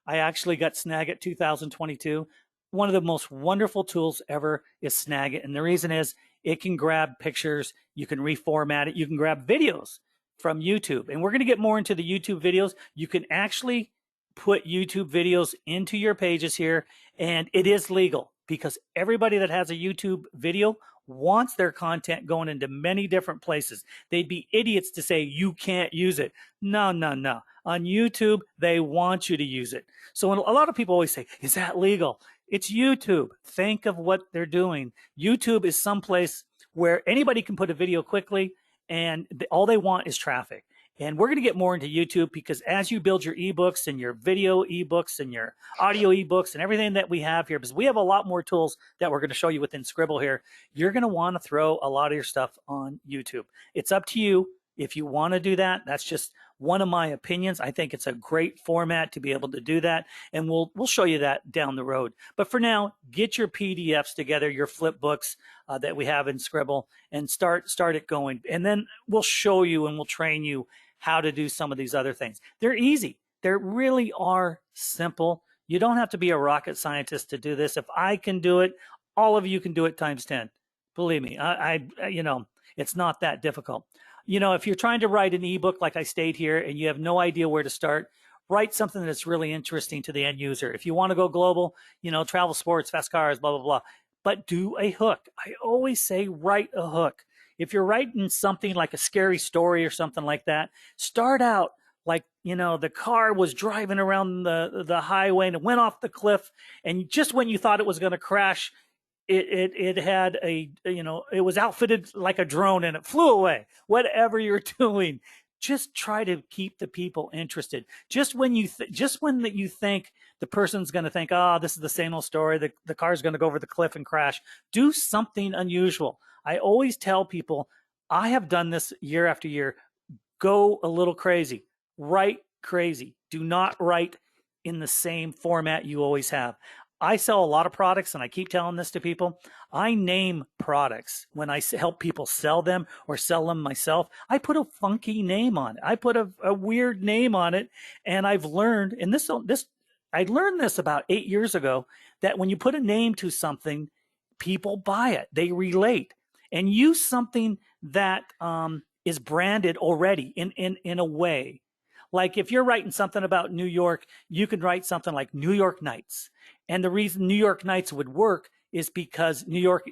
I actually got Snagit 2022. One of the most wonderful tools ever is Snagit. And the reason is it can grab pictures, you can reformat it, you can grab videos from YouTube. And we're going to get more into the YouTube videos. You can actually put YouTube videos into your pages here, and it is legal, because everybody that has a YouTube video wants their content going into many different places. They'd be idiots to say you can't use it. No, no, no. On YouTube, they want you to use it. So when a lot of people always say, is that legal? It's YouTube. Think of what they're doing. YouTube is someplace where anybody can put a video quickly, and all they want is traffic. And we're going to get more into YouTube, because as you build your ebooks and your video ebooks and your audio ebooks and everything that we have here, because we have a lot more tools that we're going to show you within Sqribble here, you're going to want to throw a lot of your stuff on YouTube. It's up to you if you want to do that. That's just one of my opinions. I think it's a great format to be able to do that, and we'll show you that down the road. But for now, get your PDFs together, your flip books that we have in Sqribble, and start it going. And then we'll show you and we'll train you how to do some of these other things. They're easy. They really are simple. You don't have to be a rocket scientist to do this. If I can do it, all of you can do it times 10. Believe me, it's not that difficult. If you're trying to write an ebook like I stated here and you have no idea where to start, write something that's really interesting to the end user. If you want to go global, travel, sports, fast cars, blah, blah, blah. But do a hook. I always say write a hook. If you're writing something like a scary story or something like that, start out like, the car was driving around the highway and it went off the cliff. And just when you thought it was going to crash, it had it was outfitted like a drone and it flew away. Whatever you're doing, just try to keep the people interested. Just when you think the person's going to think, oh, this is the same old story, the car's going to go over the cliff and crash, do something unusual. I always tell people, I have done this year after year, go a little crazy, write crazy. Do not write in the same format you always have. I sell a lot of products, and I keep telling this to people. I name products when I help people sell them or sell them myself. I put a funky name on it. I put a weird name on it, and I've learned, and I learned this about 8 years ago, that when you put a name to something, people buy it. They relate. And use something that is branded already in a way. Like if you're writing something about New York, you can write something like New York Nights. And the reason New York Nights would work is because New York,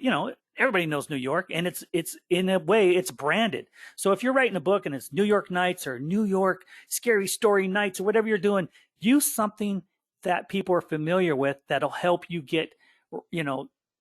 everybody knows New York, and it's in a way, it's branded. So if you're writing a book and it's New York Nights or New York Scary Story Nights or whatever you're doing, use something that people are familiar with that'll help you get,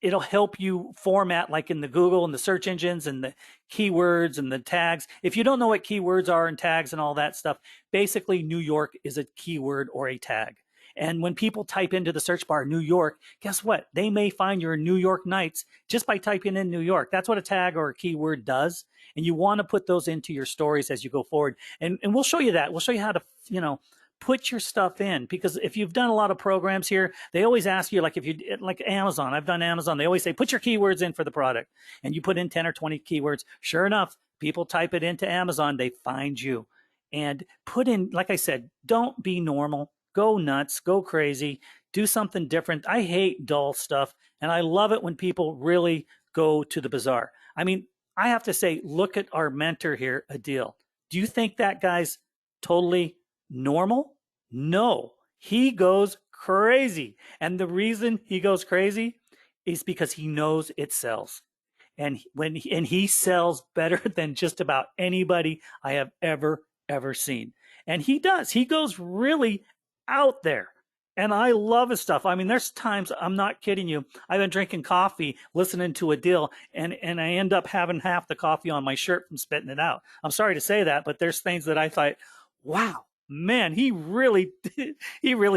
it'll help you format, like in the Google and the search engines and the keywords and the tags. If you don't know what keywords are and tags and all that stuff, basically New York is a keyword or a tag. And when people type into the search bar New York, guess what? They may find your New York Nights just by typing in New York. That's what a tag or a keyword does. And you want to put those into your stories as you go forward. And we'll show you that. We'll show you how to, put your stuff in, because if you've done a lot of programs here, they always ask you, like Amazon, I've done Amazon, they always say, put your keywords in for the product, and you put in 10 or 20 keywords. Sure enough, people type it into Amazon, they find you. And put in, like I said, don't be normal, go nuts, go crazy, do something different. I hate dull stuff, and I love it when people really go to the bazaar. I mean, I have to say, look at our mentor here, Adil. Do you think that guy's totally normal? No, he goes crazy. And the reason he goes crazy is because he knows it sells. And he sells better than just about anybody I have ever seen. And he does. He goes really out there. And I love his stuff. I mean, there's times, I'm not kidding you, I've been drinking coffee, listening to a deal, and I end up having half the coffee on my shirt from spitting it out. I'm sorry to say that, but there's things that I thought, wow, man, he really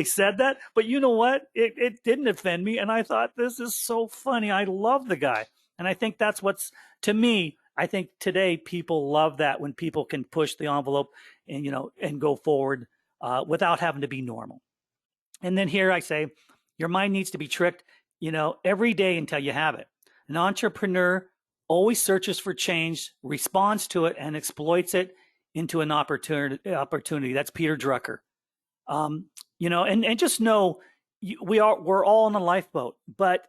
said that. But you know what? It didn't offend me. And I thought, this is so funny. I love the guy. And I think that's what's, to me, I think today people love that, when people can push the envelope and, and go forward without having to be normal. And then here I say, your mind needs to be tricked, every day until you have it. An entrepreneur always searches for change, responds to it, and exploits it into an opportunity. That's Peter Drucker. And just know, we're all in a lifeboat. But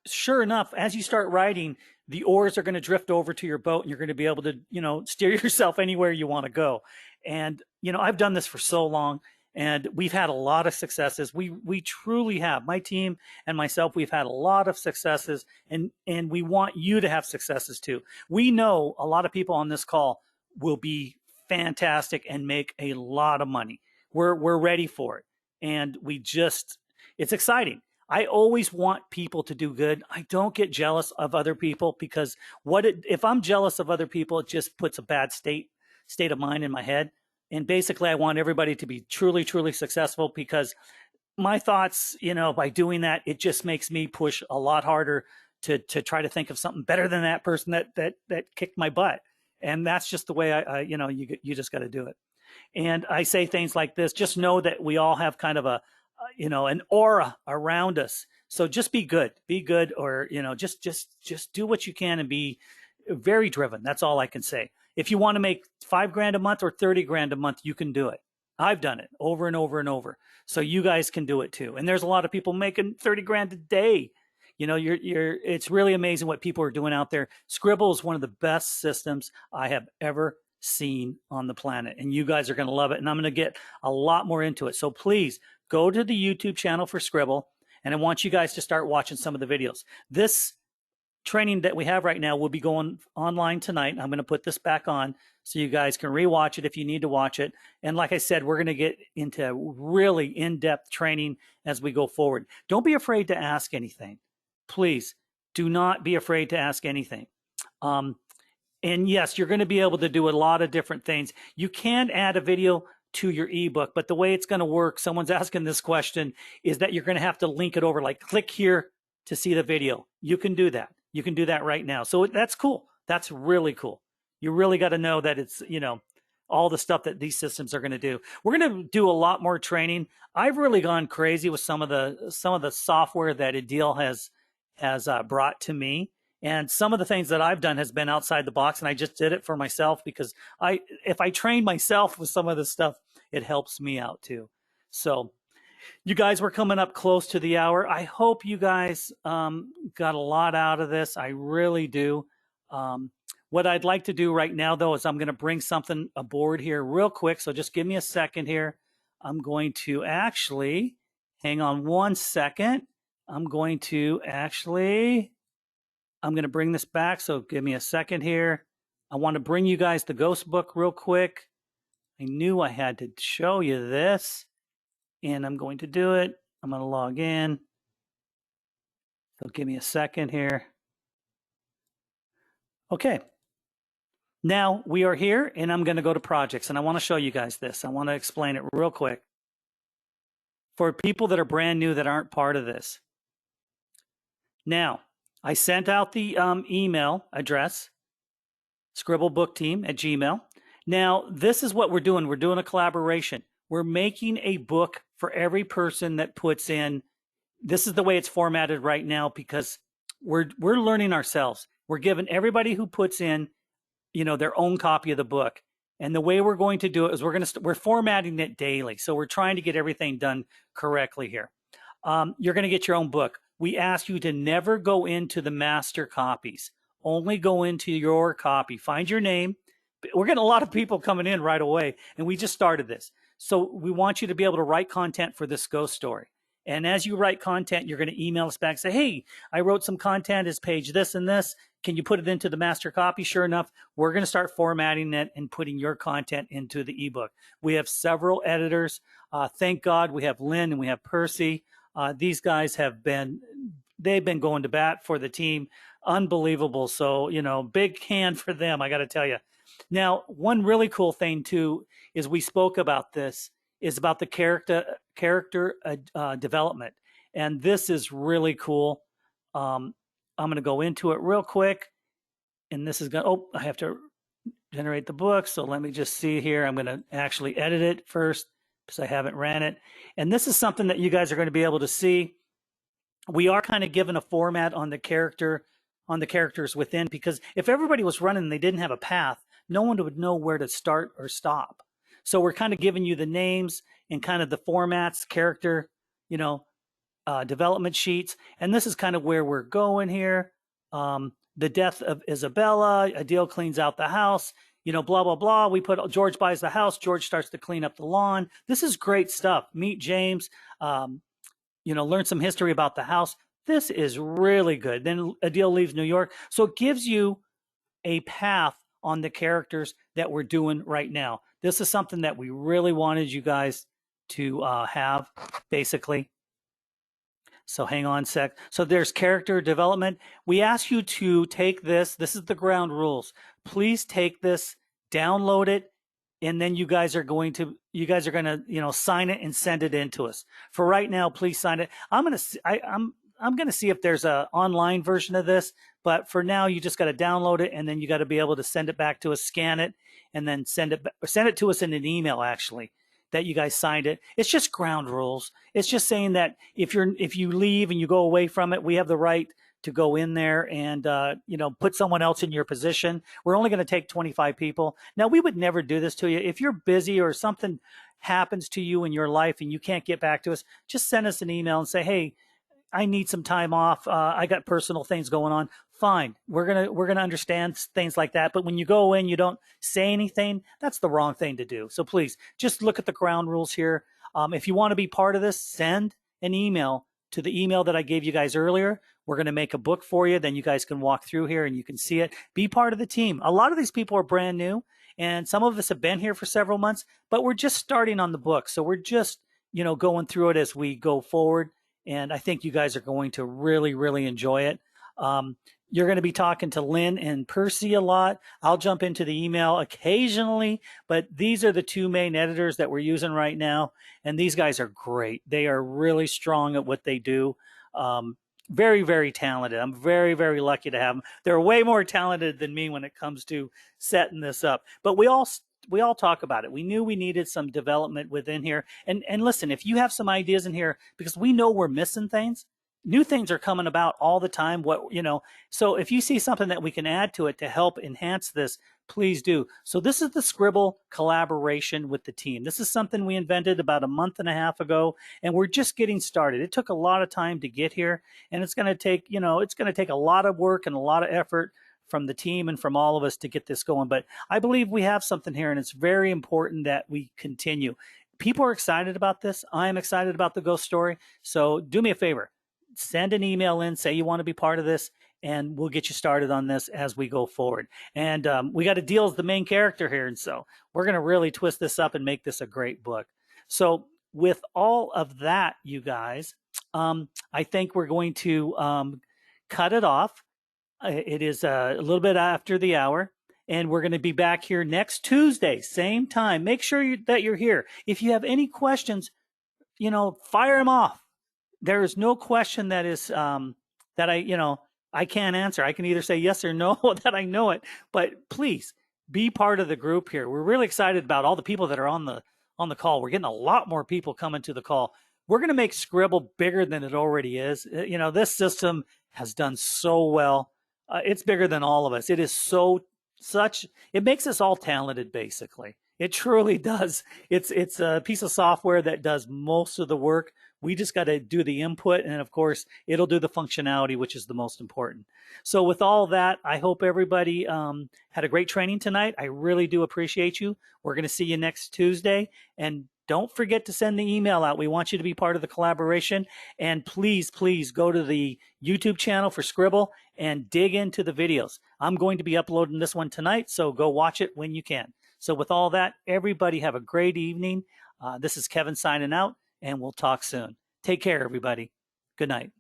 sure enough, as you start riding, the oars are going to drift over to your boat, and you're going to be able to, steer yourself anywhere you want to go. And, I've done this for so long, and we've had a lot of successes. We truly have. My team and myself, we've had a lot of successes, and we want you to have successes too. We know a lot of people on this call will be fantastic and make a lot of money. We're ready for it. And it's exciting. I always want people to do good. I don't get jealous of other people, because if I'm jealous of other people, it just puts a bad state of mind in my head. And basically, I want everybody to be truly, truly successful, because my thoughts, by doing that, it just makes me push a lot harder to try to think of something better than that person that kicked my butt. And that's just the way you just got to do it. And I say things like this: just know that we all have kind of an aura around us. So just be good, or, just do what you can and be very driven. That's all I can say. If you want to make $5,000 a month or 30 grand a month, you can do it. I've done it over and over and over. So you guys can do it too. And there's a lot of people making 30 grand a day. It's really amazing what people are doing out there. Sqribble is one of the best systems I have ever seen on the planet, and you guys are going to love it. And I'm going to get a lot more into it. So please go to the YouTube channel for Sqribble, and I want you guys to start watching some of the videos. This training that we have right now will be going online tonight. I'm going to put this back on so you guys can rewatch it if you need to watch it. And like I said, we're going to get into really in-depth training as we go forward. Don't be afraid to ask anything. Please do not be afraid to ask anything. And yes, you're going to be able to do a lot of different things. You can add a video to your ebook, but the way it's going to work, someone's asking this question, is that you're going to have to link it over, like click here to see the video. You can do that. You can do that right now. So that's cool. That's really cool. You really got to know that it's, all the stuff that these systems are going to do. We're going to do a lot more training. I've really gone crazy with some of the software that Adil has brought to me. And some of the things that I've done has been outside the box, and I just did it for myself, because if I train myself with some of this stuff, it helps me out too. So you guys, we're coming up close to the hour. I hope you guys got a lot out of this. I really do. What I'd like to do right now, though, is I'm going to bring something aboard here real quick. So just give me a second here. I'm going to actually, hang on one second. I'm going to bring this back. So give me a second here. I want to bring you guys the Ghost book real quick. I knew I had to show you this. And I'm going to do it. I'm going to log in. So give me a second here. Okay. Now we are here, and I'm going to go to projects, and I want to show you guys this. I want to explain it real quick for people that are brand new that aren't part of this. Now, I sent out the email address, sqribblebookteam@gmail.com. Now, this is what we're doing. We're doing a collaboration. We're making a book for every person that puts in. This is the way it's formatted right now, because we're learning ourselves. We're giving everybody who puts in, their own copy of the book. And the way we're going to do it is we're formatting it daily. So we're trying to get everything done correctly here. You're going to get your own book. We ask you to never go into the master copies. Only go into your copy. Find your name. We're getting a lot of people coming in right away, and we just started this. So we want you to be able to write content for this ghost story. And as you write content, you're going to email us back and say, hey, I wrote some content as page this and this. Can you put it into the master copy? Sure enough, we're going to start formatting it and putting your content into the ebook. We have several editors. Thank God we have Lynn and we have Percy. These guys they've been going to bat for the team. Unbelievable. So, big hand for them, I got to tell you. Now, one really cool thing too is we spoke about this is about the character development, and this is really cool. I'm going to go into it real quick, and this is going. Oh, I have to generate the book, so let me just see here. I'm going to actually edit it first because I haven't ran it, and this is something that you guys are going to be able to see. We are kind of given a format on the characters within, because if everybody was running and they didn't have a path, no one would know where to start or stop. So we're kind of giving you the names and kind of the formats, character, development sheets. And this is kind of where we're going here. The death of Isabella, Adele cleans out the house, blah, blah, blah. We put George buys the house. George starts to clean up the lawn. This is great stuff. Meet James, learn some history about the house. This is really good. Then Adele leaves New York. So it gives you a path on the characters that we're doing right now. This is something that we really wanted you guys to have, basically. So hang on a sec. So there's character development. We ask you to take this. This is the ground rules. Please take this, download it, and then you guys are going to sign it and send it in to us. For right now, please sign it. I'm going to see if there's an online version of this, but for now, you just got to download it, and then you got to be able to send it back to us, scan it, and then send it to us in an email, actually, that you guys signed it. It's just ground rules. It's just saying that if you leave and you go away from it, we have the right to go in there and put someone else in your position. We're only going to take 25 people. Now, we would never do this to you. If you're busy or something happens to you in your life and you can't get back to us, just send us an email and say, hey, I need some time off. I got personal things going on. Fine. We're gonna understand things like that. But when you go in, you don't say anything. That's the wrong thing to do. So please just look at the ground rules here. If you want to be part of this, send an email to the email that I gave you guys earlier. We're going to make a book for you. Then you guys can walk through here and you can see it. Be part of the team. A lot of these people are brand new, and some of us have been here for several months, but we're just starting on the book. So we're just, going through it as we go forward. And I think you guys are going to really, really enjoy it. You're going to be talking to Lynn and Percy a lot. I'll jump into the email occasionally, but these are the two main editors that we're using right now. And these guys are great. They are really strong at what they do. Very, very talented. I'm very, very lucky to have them. They're way more talented than me when it comes to setting this up. But we all talk about it. We knew we needed some development within here. And listen, if you have some ideas in here, because we know we're missing things, new things are coming about all the time. So if you see something that we can add to it to help enhance this, please do. So this is the Sqribble collaboration with the team. This is something we invented about a month and a half ago, and we're just getting started. It took a lot of time to get here, and it's going to take, a lot of work and a lot of effort from the team and from all of us to get this going. But I believe we have something here, and it's very important that we continue. People are excited about this. I am excited about the ghost story. So do me a favor. Send an email in, say you want to be part of this, and we'll get you started on this as we go forward. And we got Adele as the main character here, and so we're going to really twist this up and make this a great book. So with all of that, you guys, I think we're going to cut it off. It is a little bit after the hour, and we're going to be back here next Tuesday, same time. Make sure that you're here. If you have any questions, fire them off. There is no question that is that I can't answer. I can either say yes or no that I know it. But please be part of the group here. We're really excited about all the people that are on the call. We're getting a lot more people coming to the call. We're going to make Sqribble bigger than it already is. This system has done so well. It's bigger than all of us. It is it makes us all talented, basically. It truly does. It's a piece of software that does most of the work. We just got to do the input, and of course, it'll do the functionality, which is the most important. So with all that, I hope everybody had a great training tonight. I really do appreciate you. We're going to see you next Tuesday, and don't forget to send the email out. We want you to be part of the collaboration, and please, please go to the YouTube channel for Sqribble and dig into the videos. I'm going to be uploading this one tonight, so go watch it when you can. So with all that, everybody have a great evening. This is Kevin signing out, and we'll talk soon. Take care, everybody. Good night.